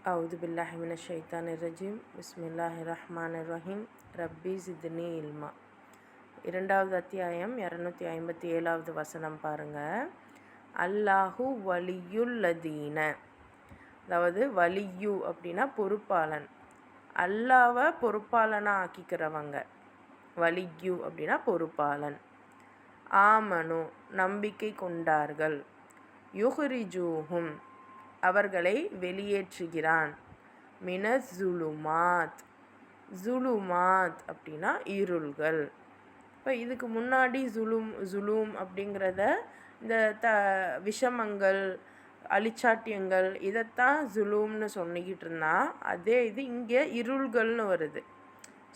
அவுது பில்லாஹி மினஷ் ஷைத்தானிர் ரஜீம். பிஸ்மில்லாஹிர் ரஹ்மானிர் ரஹீம். ரப்பி ஜித்னி இல்மா. 2வது அத்தியாயம் 257வது வசனம் பாருங்கள். அல்லாஹு வலியுல்லதீன, அதாவது வலியு அப்படின்னா பொறுப்பாளன், அல்லாவை பொறுப்பாளனாக ஆக்கிக்கிறவங்க. வலியு அப்படின்னா பொறுப்பாளன். ஆமனு நம்பிக்கை கொண்டார்கள். யுஹ்ரிஜூஹும் அவர்களை வெளியேற்றுகிறான். மினஸ்ஸுலுமாத், ஜுலுமாத் அப்படின்னா இருள்கள். இப்போ இதுக்கு முன்னாடி ஜுலூம் அப்படிங்கிறத இந்த விஷமங்கள், அழிச்சாட்டியங்கள், இதைத்தான் ஜுலூம்னு சொல்லிக்கிட்டு இருந்தான். அதே இது இங்கே இருள்கள்னு வருது.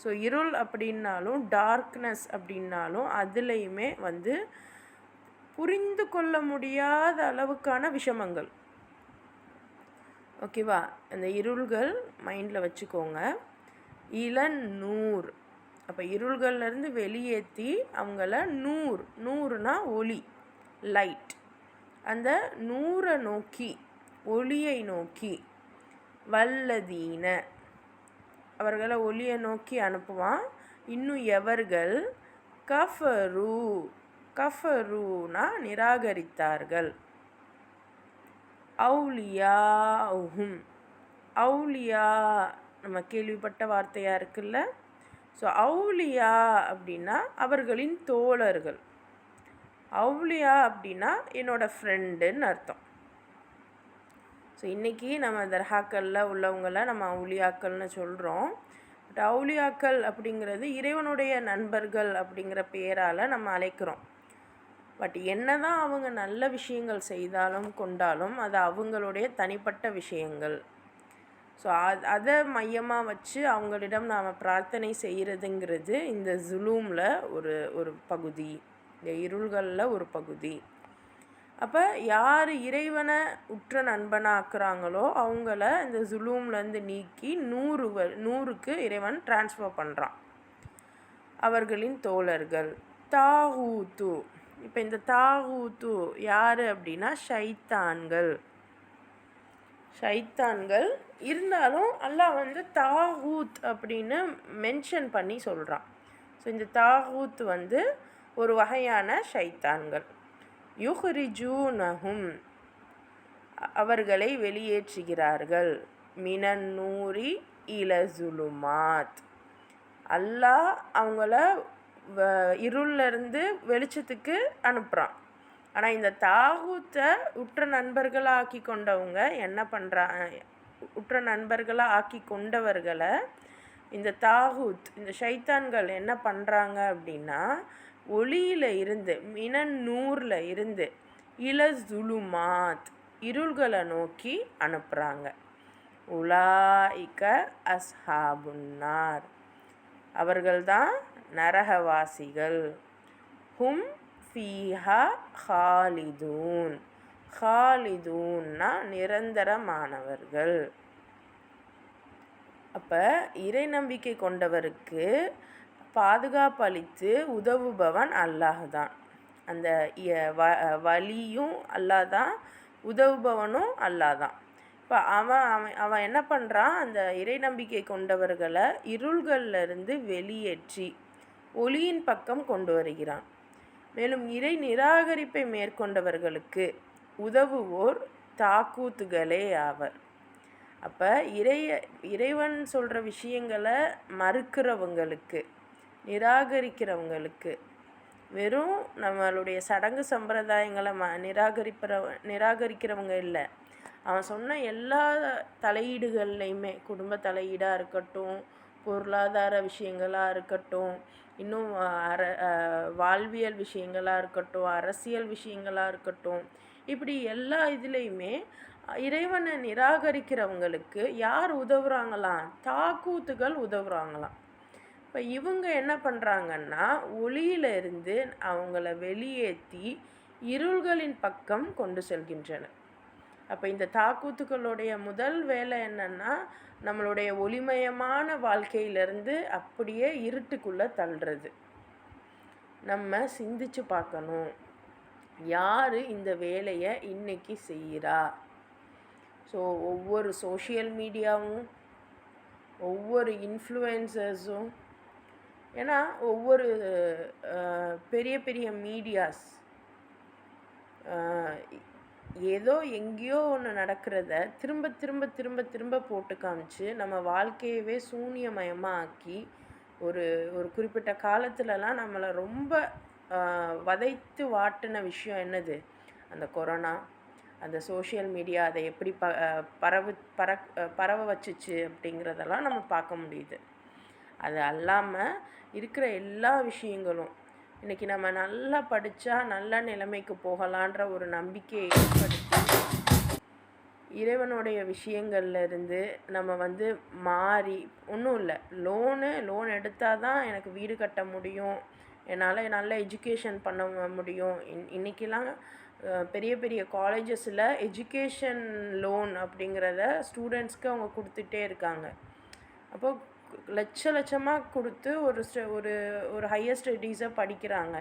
ஸோ இருள் அப்படின்னாலும் டார்க்னஸ் அப்படின்னாலும் அதுலேயுமே புரிந்து கொள்ள முடியாத அளவுக்கான விஷமங்கள். ஓகேவா? அந்த இருள்கள் மைண்டில் வச்சுக்கோங்க. இளநூர், அப்போ இருள்கள்லேருந்து வெளியேற்றி அவங்கள நூறுனா ஒளி, லைட், அந்த நூரை நோக்கி, ஒளியை நோக்கி, வல்லதீன அவர்களை ஒளியை நோக்கி அனுப்புவான். இன்னும் எவர்கள் கஃபரூனா நிராகரித்தார்கள். அவுலியாஹும், அவுலியா நம்ம கேள்விப்பட்ட வார்த்தையாக இருக்குல்ல. ஸோ அவுலியா அப்படின்னா அவர்களின் தோழர்கள். அவுலியா அப்படின்னா என்னோடய ஃப்ரெண்டுன்னு அர்த்தம். ஸோ இன்றைக்கி நம்ம தர்காக்களில் உள்ளவங்களை நம்ம அவுலியாக்கள்னு சொல்கிறோம். பட் அவுலியாக்கள் அப்படிங்கிறது இறைவனுடைய நண்பர்கள் அப்படிங்கிற பெயரால் நம்ம அழைக்கிறோம். பட் என்ன தான் அவங்க நல்ல விஷயங்கள் செய்தாலும் கொண்டாலும் அது அவங்களுடைய தனிப்பட்ட விஷயங்கள். ஸோ அதை மையமாக வச்சு அவங்களிடம் நாம் பிரார்த்தனை செய்கிறதுங்கிறது இந்த ஜுலூமில் ஒரு பகுதி, இந்த இருள்களில் ஒரு பகுதி. அப்போ யார் இறைவனை உற்ற நண்பனாக்குறாங்களோ அவங்கள இந்த ஜுலூம்லேருந்து நீக்கி நூறுக்கு இறைவன் டிரான்ஸ்ஃபர் பண்ணுறான். அவர்களின் தோழர்கள் தாகூத்து. இப்போ இந்த தாகூத்து யார் அப்படின்னா ஷைத்தான்கள் இருந்தாலும் அல்லாஹ் தாகூத் அப்படின்னு மென்ஷன் பண்ணி சொல்கிறான். ஸோ இந்த தாகூத் ஒரு வகையான ஷைத்தான்கள். யுஹ்ரிஜூனஹும் அவர்களை வெளியேற்றுகிறார்கள். மினன்னூரி இலசுலுமாத் அல்லாஹ் அவங்கள இருளிலிருந்து வெளிச்சத்துக்கு அனுப்புகிறான். ஆனால் இந்த தாகூத்தை உற்ற நண்பர்களாக ஆக்கி கொண்டவங்க என்ன பண்ணுறாங்க? உற்ற நண்பர்களாக ஆக்கி கொண்டவர்களை இந்த தாகூத், இந்த ஷைத்தான்கள் என்ன பண்ணுறாங்க அப்படின்னா ஒளியில் இருந்து, மினன்னூரில் இருந்து இலசுலுமாத் இருள்களை நோக்கி அனுப்புகிறாங்க. உலாயிக அஸ்ஹாபுன்னார் அவர்கள்தான் நரகவாசிகள். ஹும் ஃபீஹா ஹாலிதூன், ஹாலிதூன்னா நிரந்தரமானவர்கள். அப்போ இறை நம்பிக்கை கொண்டவருக்கு பாதுகாப்பு அளித்து உதவுபவன் அல்லாஹ் தான். அந்த வலியும் அல்லாஹ் தான், உதவுபவனும் அல்லாஹ் தான். இப்போ அவன் என்ன பண்ணுறான்? அந்த இறை நம்பிக்கை கொண்டவர்களை இருள்களிலிருந்து வெளியேற்றி ஒளியின் பக்கம் கொண்டு வருகிறான். மேலும் இறை நிராகரிப்பை மேற்கொண்டவர்களுக்கு உதவுவோர் தாக்கூத்துகளே ஆவர். அப்போ இறைவன் சொல்கிற விஷயங்களை மறுக்கிறவங்களுக்கு, நிராகரிக்கிறவங்களுக்கு, வெறும் நம்மளுடைய சடங்கு சம்பிரதாயங்களை நிராகரிக்கிறவங்க இல்லை, அவன் சொன்ன எல்லா தலையீடுகள்லையுமே, குடும்ப தலையீடாக இருக்கட்டும், பொருளாதார விஷயங்களாக இருக்கட்டும், இன்னும் வாழ்வியல் விஷயங்களாக இருக்கட்டும், அரசியல் விஷயங்களாக இருக்கட்டும், இப்படி எல்லா இதுலேயுமே இறைவனை நிராகரிக்கிறவங்களுக்கு யார் உதவுறாங்களாம்? தாக்கூத்துகள் உதவுறாங்களாம். இப்போ இவங்க என்ன பண்ணுறாங்கன்னா ஒளியிலிருந்து அவங்கள வெளியேற்றி இருள்களின் பக்கம் கொண்டு செல்கின்றனர். அப்போ இந்த தாக்கூத்துக்களுடைய முதல் வேலை என்னென்னா நம்மளுடைய ஒளிமயமான வாழ்க்கையிலேருந்து அப்படியே இருட்டுக்குள்ளே தள்ளுறது. நம்ம சிந்திச்சு பார்க்கணும், யார் இந்த வேலையை இன்னைக்கு செய்கிறா? ஸோ ஒவ்வொரு சோஷியல் மீடியாவும், ஒவ்வொரு இன்ஃப்ளூயன்சர்ஸும், ஏன்னா ஒவ்வொரு பெரிய பெரிய மீடியாஸ் ஏதோ எங்கேயோ ஒன்று நடக்கிறத திரும்ப திரும்ப திரும்ப திரும்ப போட்டு காமிச்சு நம்ம வாழ்க்கையவே சூனியமயமாக ஆக்கி ஒரு ஒரு குறிப்பிட்ட காலத்துலலாம் நம்மளை ரொம்ப வதைத்து வாட்டின விஷயம் என்னது? அந்த கொரோனா, அந்த சோஷியல் மீடியா அதை எப்படி பரவ வச்சுச்சு அப்படிங்கிறதெல்லாம் நம்ம பார்க்க முடியுது. அது அல்லாமல் இருக்கிற எல்லா விஷயங்களும் இன்றைக்கி நம்ம நல்லா படித்தா நல்ல நிலைமைக்கு போகலான்ற ஒரு நம்பிக்கையை ஏற்படுத்தி இறைவனுடைய விஷயங்கள்லேருந்து நம்ம வந்து மாறி ஒன்றும் இல்லை, லோன் எடுத்தால் தான் எனக்கு வீடு கட்ட முடியும், என்னால் நல்ல எஜுகேஷன் பண்ண முடியும். இன்றைக்கெலாம் பெரிய பெரிய காலேஜஸில் எஜுகேஷன் லோன் அப்படிங்கிறத ஸ்டூடெண்ட்ஸ்க்கு அவங்க கொடுத்துட்டே இருக்காங்க. அப்போது லட்சமாக கொடுத்து ஒரு ஒரு ஹையர் ஸ்டடீஸை படிக்கிறாங்க.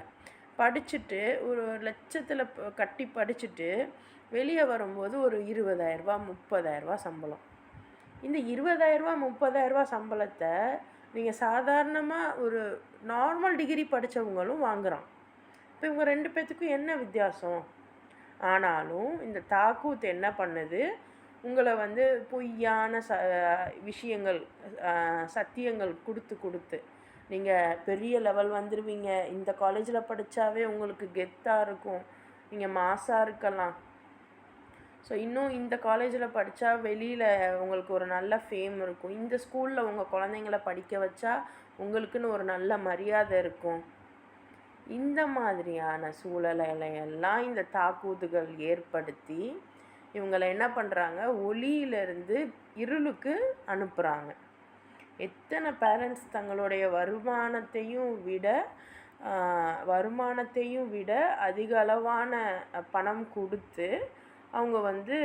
படிச்சுட்டு ஒரு லட்சத்தில் கட்டி படிச்சுட்டு வெளியே வரும்போது ஒரு 20,000 30,000 சம்பளம். இந்த 20,000 30,000 சம்பளத்தை நீங்கள் சாதாரணமாக ஒரு நார்மல் டிகிரி படித்தவங்களும் வாங்குகிறான். இப்போ இவங்க 2 பேர்த்துக்கும் என்ன வித்தியாசம்? ஆனாலும் இந்த தாக்கூத் என்ன பண்ணுது, உங்களை வந்து பொய்யான விஷயங்கள், சத்தியங்கள் கொடுத்து நீங்கள் பெரிய லெவல் வந்துடுவீங்க, இந்த காலேஜில் படித்தாவே உங்களுக்கு கெத்தாக இருக்கும், நீங்கள் மாஸாக இருக்கலாம், ஸோ இன்னும் இந்த காலேஜில் படித்தா வெளியில் உங்களுக்கு ஒரு நல்ல ஃபேம் இருக்கும், இந்த ஸ்கூலில் உங்கள் குழந்தைங்கள படிக்க வச்சா உங்களுக்குன்னு ஒரு நல்ல மரியாதை இருக்கும். இந்த மாதிரியான சூழலையெல்லாம் இந்த தாக்கூத்துகள் ஏற்படுத்தி இவங்களை என்ன பண்ணுறாங்க, ஒளியிலிருந்து இருளுக்கு அனுப்புகிறாங்க. எத்தனை பேரண்ட்ஸ் தங்களுடைய வருமானத்தையும் விட அதிக அளவான பணம் கொடுத்து அவங்க வந்து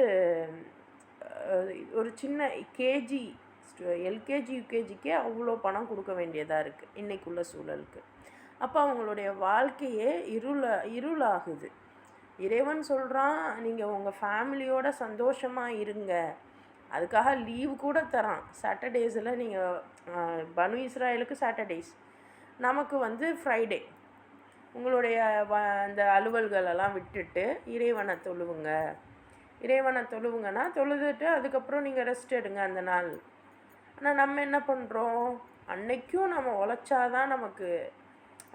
ஒரு சின்ன எல்கேஜி யூகேஜிக்கே அவ்வளோ பணம் கொடுக்க வேண்டியதாக இருக்குது இன்றைக்குள்ள சூழலுக்கு. அப்போ அவங்களுடைய வாழ்க்கையே இருளாகுது. இறைவன் சொல்கிறான், நீங்கள் உங்கள் ஃபேமிலியோட சந்தோஷமாக இருங்க, அதுக்காக லீவு கூட தரான். சாட்டர்டேஸில் நீங்கள் பனு இஸ்ராயலுக்கு சாட்டர்டேஸ், நமக்கு வந்து ஃப்ரைடே. உங்களுடைய அந்த அலுவல்களெல்லாம் விட்டுட்டு இறைவனை தொழுவுங்கன்னா தொழுதுட்டு அதுக்கப்புறம் நீங்கள் ரெஸ்ட் எடுங்க அந்த நாள். ஆனால் நம்ம என்ன பண்ணுறோம், அன்னைக்கும் நம்ம உழைச்சாதான் நமக்கு.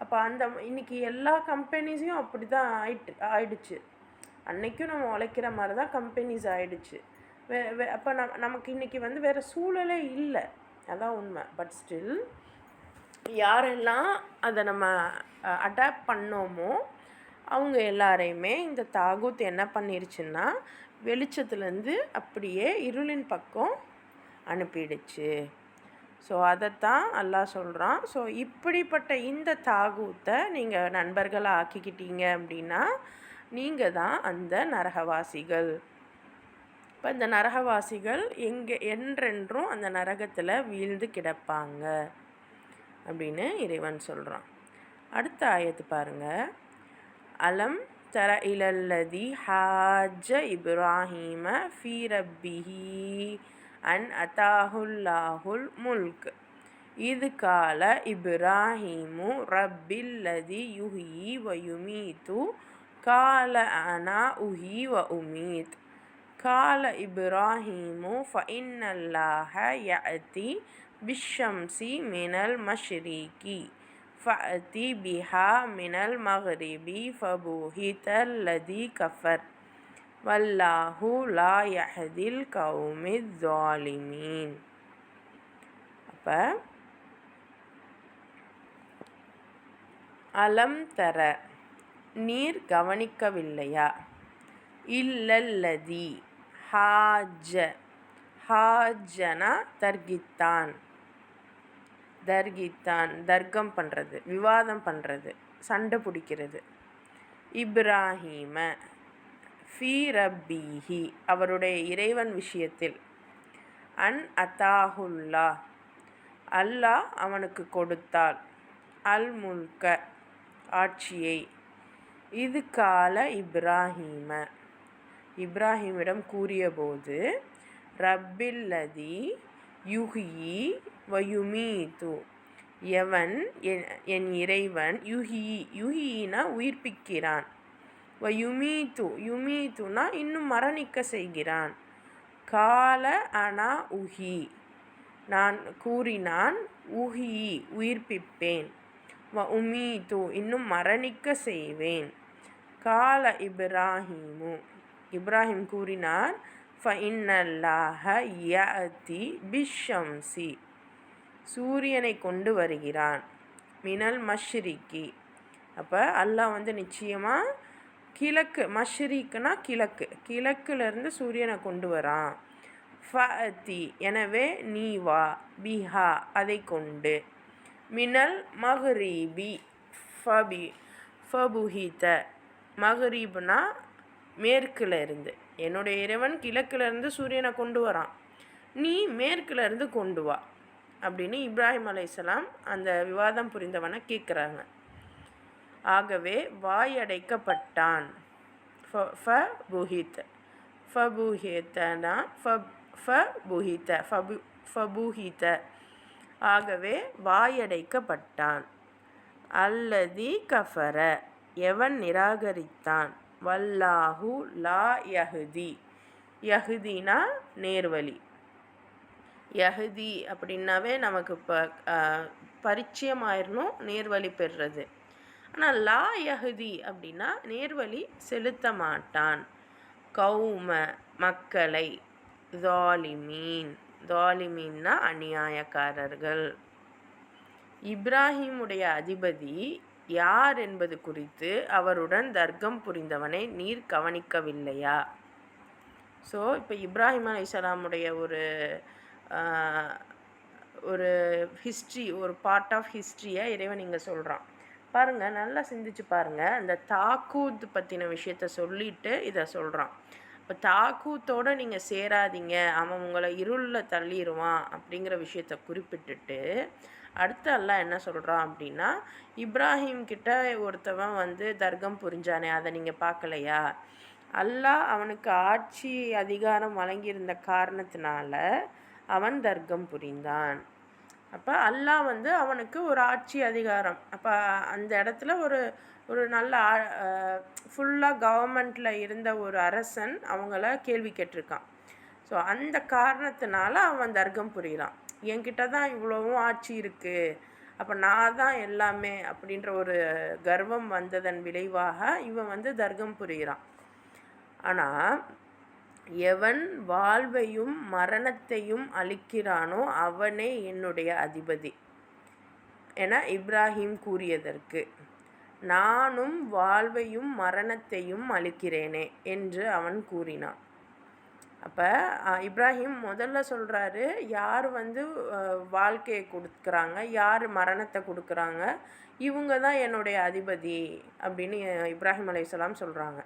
அப்போ இன்றைக்கி எல்லா கம்பெனிஸையும் அப்படி தான் ஆயிடுச்சு. அன்றைக்கும் நம்ம உழைக்கிற மாதிரி தான் கம்பெனிஸ் ஆயிடுச்சு. அப்போ நமக்கு இன்றைக்கி வந்து வேறு சூழலே இல்லை, அதான் உண்மை. பட் ஸ்டில் யாரெல்லாம் அதை நம்ம அடாப்ட் பண்ணோமோ அவங்க எல்லாரையுமே இந்த தாகூத் என்ன பண்ணிருச்சுன்னா வெளிச்சத்துலேருந்து அப்படியே இருளின் பக்கம் அனுப்பிடுச்சு. ஸோ அதைத்தான் அல்லாஹ் சொல்கிறான். ஸோ இப்படிப்பட்ட இந்த தாகூத்தை நீங்கள் நண்பர்களாக ஆக்கிக்கிட்டீங்க அப்படின்னா நீங்கள் தான் அந்த நரகவாசிகள். இப்போ இந்த நரகவாசிகள் என்றென்றும் அந்த நரகத்தில் வீழ்ந்து கிடப்பாங்க அப்படின்னு இறைவன் சொல்கிறான். அடுத்த ஆயத்து பாருங்கள். அலம் தர இலல்லதி ஹாஜ இப்ராஹீம ஃபீ ரப்பிஹி அன் அத்தாஹுல்லாஹுல் முல்க் இது கால இப்ராஹீமு ரப்பில்லதி யுஹி வ யுமீத்து கால அனா உஹி வ உமீத் கால இப்ராஹீமு ஃப இன்னல்லாஹ யஅதி பிஷ்ஷம்சி மினல் மஷ்ரிகி ஃபஅதி பிஹா மினல் மக்ரிபி ஃபபுஹிதல்லதி கஃபர் வல்லாஹு லா யஹ்தில் கௌமித் ஸாலிமீன். அப்போ அலம் தர நீர் கவனிக்கவில்லையா, இல்லல்லதி ஹாஜனா தர்க்கம் பண்ணுறது, விவாதம் பண்ணுறது, சண்டை பிடிக்கிறது. இப்ராஹீம ஃபீ ரப்பிஹி அவருடைய இறைவன் விஷயத்தில், அன் அத்தாஹுல்லா அல்லாஹ் அவனுக்கு கொடுத்தால், அல் முல்க ஆட்சியை, இது கால இப்ராஹீமிடம் கூறியபோது, ரப்பில்லதி யுஹ்யி வயுமீது, எவன் என் இறைவன், யுஹினா உயிர்ப்பிக்கிறான், வயுமீது யுமீதுனா இன்னும் மரணிக்க செய்கிறான், கால அனா உஹி நான் கூறினான், உஹி உயிர்ப்பிப்பேன், வ உமீது இன்னும் மரணிக்க செய்வேன், கால இப்ராஹிமு இப்ராஹிம் கூறினார், ஃப இன்னல்லாஹ யஅதி பிஷம்சி சூரியனை கொண்டு வருகிறான், மினல் மஷ்ரிக்கி அப்போ அல்லாஹ் வந்து நிச்சயமாக கிழக்கு, மஷ்ரிக்குனா கிழக்கு, கிழக்குலேருந்து சூரியனை கொண்டு வரான், ஃபஅதி எனவே நீ வா, பிஹா அதை கொண்டு, மினல் மஹ்ரிபி ஃபபுஹித மஹ்ரிப்னா மேற்குலேருந்து, என்னுடைய இறைவன் கிழக்குலேருந்து சூரியனை கொண்டு வரான், நீ மேற்குலேருந்து கொண்டு வா அப்படின்னு இப்ராஹிம் அலைஹிஸ்ஸலாம் அந்த விவாதம் புரிந்தவனை கேட்குறாங்க. ஆகவே வாயடைக்கப்பட்டான், ஃபபுஹித ஆகவே வாயடைக்கப்பட்டான், அல்லதி கஃபர எவன் நிராகரித்தான், வல்லாஹு லா யஹ்தி யஹ்தினா நேர்வழி, யஹ்தி அப்படின்னாவே நமக்கு இப்போ பரிச்சயமாயிரணும் நேர்வழி பெறுறது. ஆனால் லா யஹ்தி அப்படின்னா நேர்வழி செலுத்த மாட்டான், கௌம மக்களை, தாலிமீன்னா அநியாயக்காரர்கள். இப்ராஹிமுடைய அதிபதி யார் என்பது குறித்து அவருடன் தர்க்கம் புரிந்தவனை நீர் கவனிக்கவில்லையா? ஸோ இப்போ இப்ராஹிம் அலைஹிஸ்ஸலாமுடைய ஒரு ஹிஸ்ட்ரி, ஒரு பார்ட் ஆஃப் ஹிஸ்ட்ரியை இறைவன் இங்கே சொல்கிறான். பாருங்கள், நல்லா சிந்திச்சு பாருங்கள். அந்த தாக்கூத் பற்றின விஷயத்த சொல்லிட்டு இதை சொல்கிறான். இப்போ தாக்கூத்தோடு நீங்கள் சேராதீங்க, அவன் உங்களை இருளில் தள்ளிடுவான் அப்படிங்கிற விஷயத்த குறிப்பிட்டுட்டு அடுத்து அல்லாஹ் என்ன சொல்கிறான் அப்படின்னா, இப்ராஹிம் கிட்ட ஒருத்தவன் வந்து தர்க்கம் புரிஞ்சானே, அதை நீங்கள் பார்க்கலையா? அல்லாஹ் அவனுக்கு ஆட்சி அதிகாரம் வழங்கியிருந்த காரணத்தினால அவன் தர்க்கம் புரிந்தான். அப்போ அல்லாஹ் வந்து அவனுக்கு ஒரு ஆட்சி அதிகாரம், அப்போ அந்த இடத்துல ஒரு நல்ல ஃபுல்லாக கவர்மெண்ட்டில் இருந்த ஒரு அரசன் அவங்கள கேள்வி கேட்டிருக்கான். ஸோ அந்த காரணத்தினால அவன் தர்க்கம் புரிகிறான். என்கிட்ட தான் இவ்வளவும் ஆட்சி இருக்குது, அப்போ நான் தான் எல்லாமே அப்படின்ற ஒரு கர்வம் வந்ததன் விளைவாக இவன் வந்து தர்க்கம் புரிகிறான். ஆனால் எவன் வாழ்வையும் மரணத்தையும் அளிக்கிறானோ அவனே என்னுடைய அதிபதி என இப்ராஹிம் கூறியதற்கு, நானும் வாழ்வையும் மரணத்தையும் அளிக்கிறேனே என்று அவன் கூறினான். அப்போ இப்ராஹிம் முதல்ல சொல்கிறாரு, யார் வந்து வாழ்க்கையை கொடுக்குறாங்க, யார் மரணத்தை கொடுக்குறாங்க, இவங்க தான் என்னுடைய அதிபதி அப்படின்னு இப்ராஹிம் அலைஹிஸ்ஸலாம் சொல்கிறாங்க.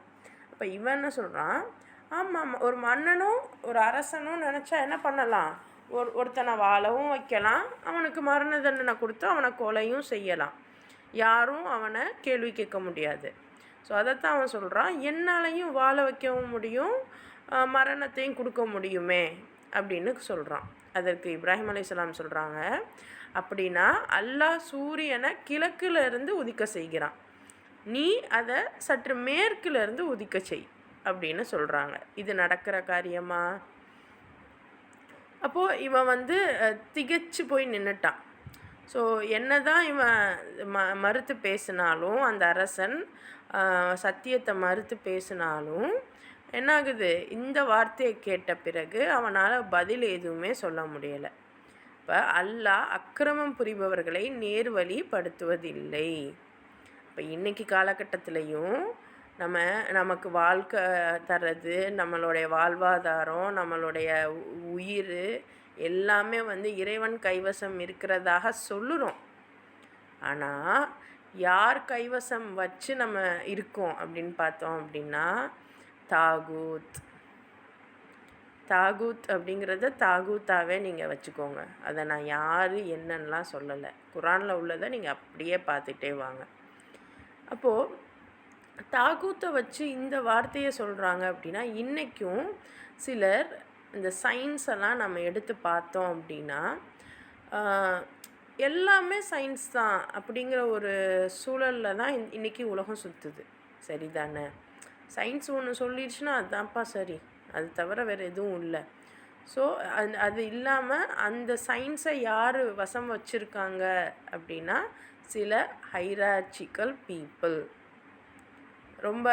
அப்போ இவன் என்ன சொல்கிறான், ஆமாம், ஒரு மன்னனும் ஒரு அரசனும் நினச்சா என்ன பண்ணலாம், ஒருத்தனை வாழவும் வைக்கலாம், அவனுக்கு மரண தண்டனை கொடுத்து அவனை கொலையும் செய்யலாம், யாரும் அவனை கேள்வி கேட்க முடியாது. ஸோ அதைத்தான் அவன் சொல்கிறான், என்னாலையும் வாழ வைக்கவும் முடியும், மரணத்தையும் கொடுக்க முடியுமே அப்படின்னு சொல்கிறான். அதற்கு இப்ராஹிம் அலைஹிஸ்ஸலாம் சொல்கிறாங்க, அப்படின்னா அல்லாஹ் சூரியனை கிழக்கிலிருந்து உதிக்க செய்கிறான், நீ அதை சற்று மேற்கிலிருந்து உதிக்க செய் அப்படின்னு சொல்கிறாங்க. இது நடக்கிற காரியமா? அப்போது இவன் வந்து திகைச்சு போய் நின்றுட்டான். ஸோ என்ன தான் இவன் மறுத்து பேசினாலும், அந்த அரசன் சத்தியத்தை மறுத்து பேசினாலும் என்னாகுது, இந்த வார்த்தையை கேட்ட பிறகு அவனால் பதில் எதுவுமே சொல்ல முடியலை. இப்போ அல்லாஹ் அக்கிரமம் புரிபவர்களை நேர்வழிப்படுத்துவதில்லை. இப்போ இன்றைக்கி காலகட்டத்திலையும் நமக்கு வாழ்க்கை தர்றது, நம்மளுடைய வாழ்வாதாரம், நம்மளுடைய உயிர் எல்லாமே வந்து இறைவன் கைவசம் இருக்கிறதாக சொல்லுறோம். ஆனால் யார் கைவசம் வச்சு நம்ம இருக்கோம் அப்படின்னு பார்த்தோம் அப்படின்னா, தாகூத் அப்படிங்கிறத தாகூத்தாவே நீங்கள் வச்சுக்கோங்க. அதை நான் யார் என்னன்னெலாம் சொல்லலை, குரானில் உள்ளதை நீங்கள் அப்படியே பார்த்துட்டே வாங்க. அப்போது தாகூத்தை வச்சு இந்த வார்த்தையை சொல்கிறாங்க அப்படின்னா, இன்றைக்கும் சிலர் இந்த சயின்ஸ் எல்லாம் நம்ம எடுத்து பார்த்தோம் அப்படின்னா எல்லாமே சயின்ஸ் தான் அப்படிங்கிற ஒரு சூழலில் தான் இன்றைக்கி உலகம் சுற்றுது. சரிதானே? சயின்ஸ் ஒன்று சொல்லிடுச்சுன்னா அதுதான்ப்பா சரி, அது தவிர வேறு எதுவும் இல்லை. ஸோ அது இல்லாமல் அந்த சயின்ஸை யார் வசம் வச்சுருக்காங்க அப்படின்னா சில ஹைரார்ச்சிக்கல் பீப்புள், ரொம்ப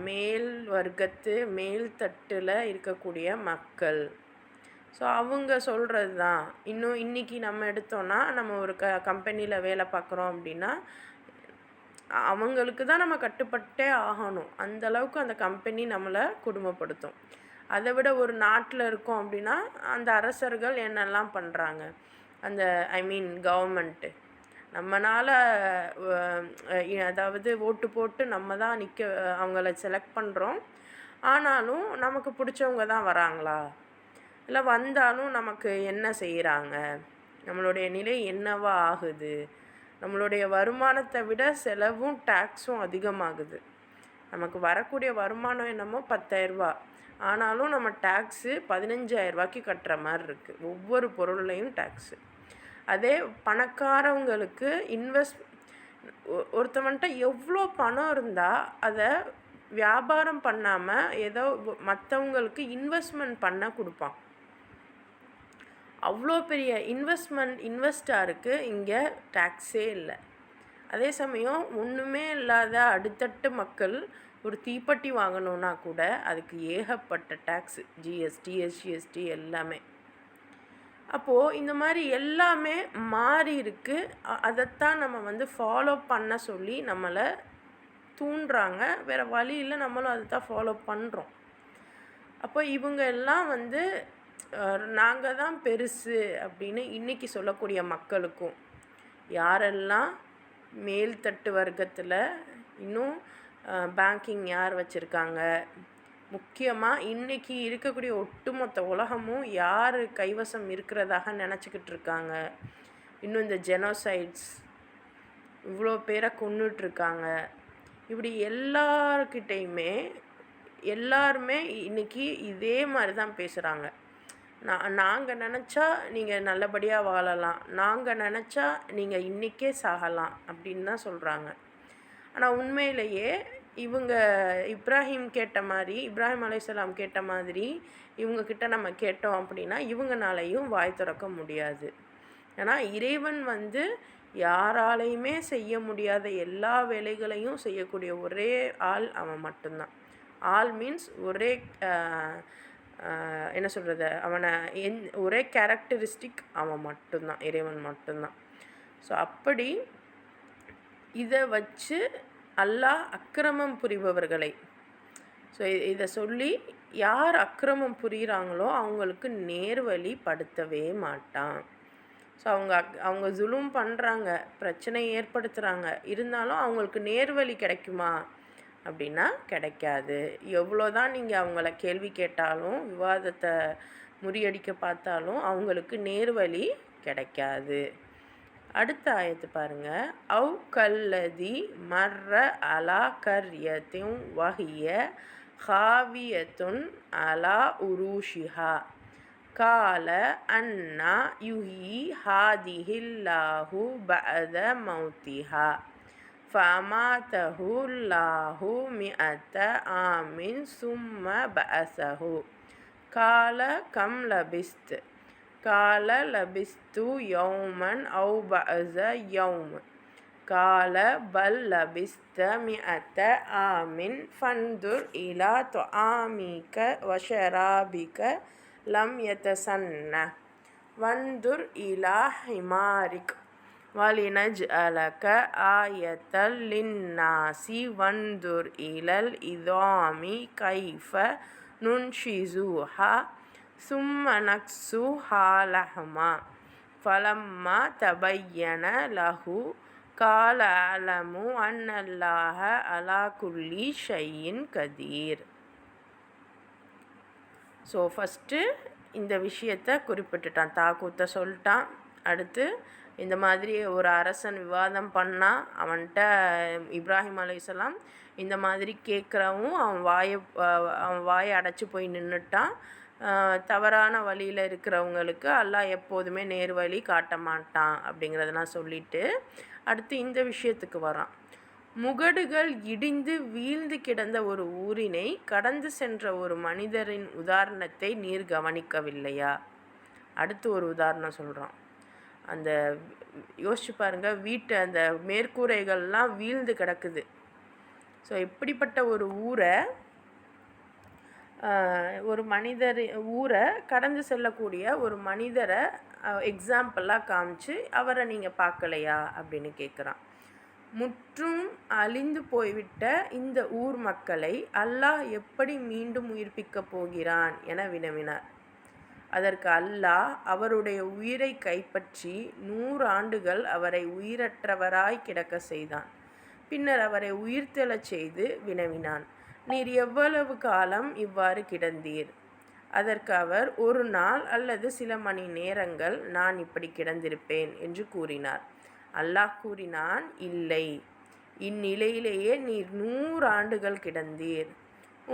மேல் வர்க்கத்து மேல் தட்டில் இருக்கக்கூடிய மக்கள். ஸோ அவங்க சொல்கிறது தான். இன்னும் இன்றைக்கி நம்ம எடுத்தோன்னா நம்ம ஒரு கம்பெனியில் வேலை பார்க்குறோம் அப்படின்னா அவங்களுக்கு தான் நம்ம கட்டுப்பட்டே ஆகணும். அந்தளவுக்கு அந்த கம்பெனி நம்மளை கொடுமைப்படுத்தும். அதை விட ஒரு நாட்டில் இருக்கோம் அப்படின்னா அந்த அரசர்கள் என்னெல்லாம் பண்ணுறாங்க, அந்த கவர்மெண்ட்டு நம்மளால் அதாவது ஓட்டு போட்டு நம்ம தான் அவங்கள செலக்ட் பண்ணுறோம். ஆனாலும் நமக்கு பிடிச்சவங்க தான் வராங்களா, இல்லை வந்தாலும் நமக்கு என்ன செய்கிறாங்க, நம்மளுடைய நிலை என்னவா ஆகுது, நம்மளுடைய வருமானத்தை விட செலவும் டேக்ஸும் அதிகமாகுது. நமக்கு வரக்கூடிய வருமானம் என்னமோ 10,000, ஆனாலும் நம்ம டேக்ஸு 15,000 கட்டுற மாதிரி இருக்குது, ஒவ்வொரு பொருள்லையும் டேக்ஸு. அதே பணக்காரவங்களுக்கு ஒருத்தவன்ட்ட எவ்வளோ பணம் இருந்தால் அதை வியாபாரம் பண்ணாமல் ஏதோ மற்றவங்களுக்கு இன்வெஸ்ட்மெண்ட் பண்ண கொடுப்பான். அவ்வளோ பெரிய இன்வெஸ்டாருக்கு இங்கே டேக்ஸே இல்லை. அதே சமயம் ஒன்றுமே இல்லாத அடித்தட்டு மக்கள் ஒரு தீப்பெட்டி வாங்கணுன்னா கூட அதுக்கு ஏகப்பட்ட டேக்ஸு, ஜிஎஸ்டி, எஸ்ஜிஎஸ்டி எல்லாமே. அப்போது இந்த மாதிரி எல்லாமே மாறி இருக்குது. அதைத்தான் நம்ம ஃபாலோ பண்ண சொல்லி நம்மளை தூண்டுறாங்க. வேறு வழி இல்லை, நம்மளும் அதை தான் ஃபாலோ பண்ணுறோம். அப்போ இவங்க எல்லாம் நாங்கள் தான் பெருசு அப்படின்னு இன்றைக்கி சொல்லக்கூடிய மக்களுக்கும், யாரெல்லாம் மேல்தட்டு வர்க்கத்தில் இன்னும் பேங்கிங் யார் வச்சுருக்காங்க, முக்கியமாக இன்றைக்கி இருக்கக்கூடிய ஒட்டுமொத்த உலகமும் யார் கைவசம் இருக்கிறதாக நினச்சிக்கிட்டு இருக்காங்க. இன்னும் இந்த ஜெனோசைட்ஸ் இவ்வளோ பேரை கொன்னுட்ருக்காங்க. இப்படி எல்லாருக்கிட்டையுமே எல்லாருமே இன்றைக்கி இதே மாதிரி தான் பேசுகிறாங்க. நாங்கள் நினச்சா நீங்கள் நல்லபடியாக வாழலாம், நாங்கள் நினச்சா நீங்கள் இன்றைக்கே சாகலாம் அப்படின்னு தான் சொல்கிறாங்க. ஆனால் உண்மையிலேயே இவங்க இப்ராஹிம் அலைஹிஸ்ஸலாம் கேட்ட மாதிரி இவங்கக்கிட்ட நம்ம கேட்டோம் அப்படின்னா இவங்கனாலையும் வாய் திறக்க முடியாது. ஏன்னா இறைவன் யாராலையுமே செய்ய முடியாத எல்லா வேலைகளையும் செய்யக்கூடிய ஒரே ஆள் அவன் மட்டும்தான். ஆல் மீன்ஸ் ஒரே என்ன சொல்கிறது, அவனை ஒரே கேரக்டரிஸ்டிக் அவன் மட்டும்தான், இறைவன் மட்டும்தான். ஸோ அப்படி இதை வச்சு அல்லாஹ் அக்கிரமம் புரிபவர்களை, ஸோ இதை சொல்லி யார் அக்கிரமம் புரிகிறாங்களோ அவங்களுக்கு நேர்வழி படுத்தவே மாட்டான். ஸோ அவங்க ஜுலும் பண்ணுறாங்க, பிரச்சனை ஏற்படுத்துகிறாங்க, இருந்தாலும் அவங்களுக்கு நேர்வழி கிடைக்குமா அப்படின்னா கிடைக்காது. எவ்வளோ தான் நீங்கள் அவங்கள கேள்வி கேட்டாலும் விவாதத்தை முறியடிக்க பார்த்தாலும் அவங்களுக்கு நேர்வழி கிடைக்காது. அடுத்த ஆயத்து பாருங்கள். அவ் கல்லதி மர்ர அலா கர்யத்தும் வஹிய ஹாவியத்துன் அலா உருஷிஹா கால அன்னா யுஹி ஹாதிஹில்லாஹு பஅத மௌத்திஹா ஃபஅமாதஹு ல்லாஹு மிஅத ஆமின் சும்ம பஅஸஹு கால கம் லபிஸ்த் கால லபிஸ்து யௌமன் அவு பஅஸ யௌம் கால பல் லபிஸ்த மிஅத ஆமின் ஃபன்துர் இலா துஆமிக வஷராபிக லம் யதசன்ன வன்துர் இலா ஹிமாரிக் வலினஜ்அலக ஆயத்தல் லின்னாசி வன்துர் இலல் இதாமி கைஃப நுன்ஷிஸுஹா சும்ம நக்ஸுஹா லஹ்மா ஃபலம்மா தபய்யன லஹு கால அலமு அன்னல்லாஹ அலா குல்லி ஷைஇன் கதீர். ஸோ ஃபஸ்ட்டு இந்த விஷயத்தை குறிப்பிட்டுட்டான், தாக்கூத்தை சொல்லிட்டான். அடுத்து இந்த மாதிரி ஒரு அரசன் விவாதம் பண்ணால் அவன்கிட்ட இப்ராஹிம் அலைஹிஸ்ஸலாம் இந்த மாதிரி கேட்குறவும் அவன் வாயை அடைச்சி போய் நின்றுட்டான். தவறான வழியில் இருக்கிறவங்களுக்கு அல்லாஹ் எப்போதுமே நேர் வழி காட்ட மாட்டான் அப்படிங்கிறத நான் சொல்லிவிட்டு அடுத்து இந்த விஷயத்துக்கு வரான். முகடுகள் இடிந்து வீழ்ந்து கிடந்த ஒரு ஊரினை கடந்து சென்ற ஒரு மனிதரின் உதாரணத்தை நீர் கவனிக்கவில்லையா? அடுத்து ஒரு உதாரணம் சொல்கிறான். அந்த யோசிச்சு பாருங்கள், வீட்டு அந்த மேற்கூரைகள்லாம் வீழ்ந்து கிடக்குது. ஸோ இப்படிப்பட்ட ஒரு ஊரை ஊரை கடந்து செல்லக்கூடிய ஒரு மனிதரை எக்ஸாம்பிளாக காமிச்சு அவரை நீங்கள் பார்க்கலையா அப்படின்னு கேட்குறான். முற்றும் அழிந்து போய்விட்ட இந்த ஊர் மக்களை அல்லாஹ் எப்படி மீண்டும் உயிர்ப்பிக்கப் போகிறான் என வினவினார். அதற்கு அல்லாஹ் அவருடைய உயிரை கைப்பற்றி 100 ஆண்டுகள் அவரை உயிரற்றவராய் கிடக்க செய்தான். பின்னர் அவரை உயிர்த்தெழச் செய்து வினவினான், நீர் எவ்வளவு காலம் இவ்வாறு கிடந்தீர்? அதற்கு அவர், ஒரு நாள் அல்லது சில மணி நேரங்கள் நான் இப்படி கிடந்திருப்பேன் என்று கூறினார். அல்லாஹ் கூறினான், இல்லை, இந்நிலையிலேயே நீர் 100 ஆண்டுகள் கிடந்தீர்.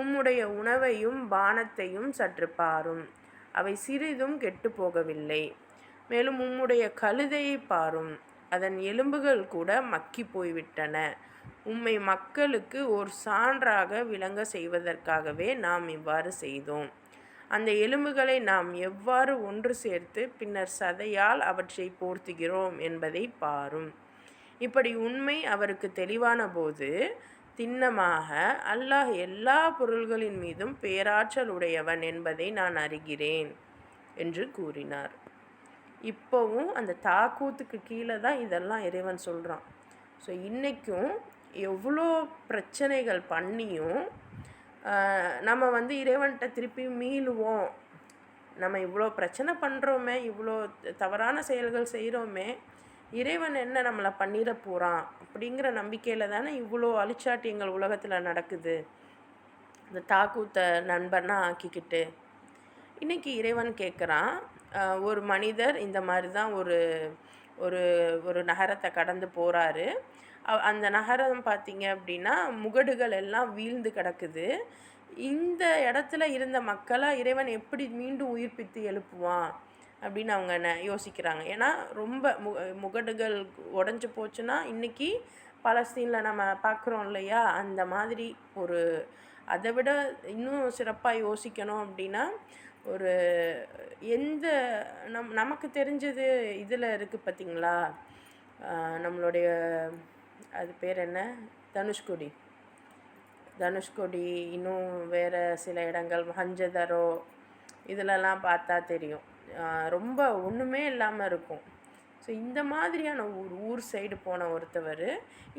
உம்முடைய உணவையும் பானத்தையும் சற்று பாரும், அவை சிறிதும் கெட்டு போகவில்லை. மேலும் உம்முடைய கழுதையை பாரும், அதன் எலும்புகள் கூட மக்கி போய்விட்டன. உம்மை மக்களுக்கு ஒரு சான்றாக விளங்க செய்வதற்காகவே நாம் இவ்வாறு செய்தோம். அந்த எலும்புகளை நாம் எவ்வாறு ஒன்று சேர்த்து பின்னர் சதையால் அவற்றை போர்த்துகிறோம் என்பதை பாரும். இப்படி உண்மை அவருக்கு தெளிவான போது, திண்ணமாக அல்லாஹ் எல்லா பொருள்களின் மீதும் பேராற்றல் உடையவன் என்பதை நான் அறிகிறேன் என்று கூறினார். இப்போவும் அந்த தாக்கூத்துக்கு கீழே தான் இதெல்லாம் இறைவன் சொல்கிறான். ஸோ இன்றைக்கும் எவ்வளோ பிரச்சனைகள் பண்ணியும் நம்ம இறைவன்கிட்ட திருப்பி மீளுவோம். நம்ம இவ்வளோ பிரச்சனை பண்ணுறோமே, இவ்வளோ தவறான செயல்கள் செய்கிறோமே, இறைவன் என்ன நம்மளை பண்ணிட போகிறான் அப்படிங்கிற நம்பிக்கையில் தானே இவ்வளோ அழிச்சாட்டியங்கள் உலகத்தில் நடக்குது. இந்த தாக்கூத்தை நண்பனாக ஆக்கிக்கிட்டு இன்றைக்கி இறைவன் கேட்குறான், ஒரு மனிதர் இந்த மாதிரி தான் ஒரு ஒரு ஒரு நகரத்தை கடந்து போகிறாரு. அந்த நகரம் பார்த்திங்க அப்படின்னா முகடுகள் எல்லாம் வீழ்ந்து கிடக்குது. இந்த இடத்துல இருந்த மக்களை இறைவன் எப்படி மீண்டும் உயிர்ப்பித்து எழுப்புவான் அப்படின்னு அவங்க யோசிக்கிறாங்க. ஏன்னா ரொம்ப முகடுகள் உடஞ்சி போச்சுன்னா இன்றைக்கி பலஸ்தீனில் நம்ம பார்க்குறோம் இல்லையா, அந்த மாதிரி ஒரு அதை விட இன்னும் சிறப்பாக யோசிக்கணும் அப்படின்னா ஒரு எந்த நமக்கு தெரிஞ்சது இதில் இருக்குது பார்த்திங்களா, நம்மளுடைய அது பேர் என்ன, தனுஷ்கோடி, இன்னும் வேறு சில இடங்கள் ஹஞ்சதரோ இதிலெல்லாம் பார்த்தா தெரியும், ரொம்ப ஒன்றுமே இல்லாமல் இருக்கும். ஸோ இந்த மாதிரியான ஊர் சைடு போன ஒருத்தவர்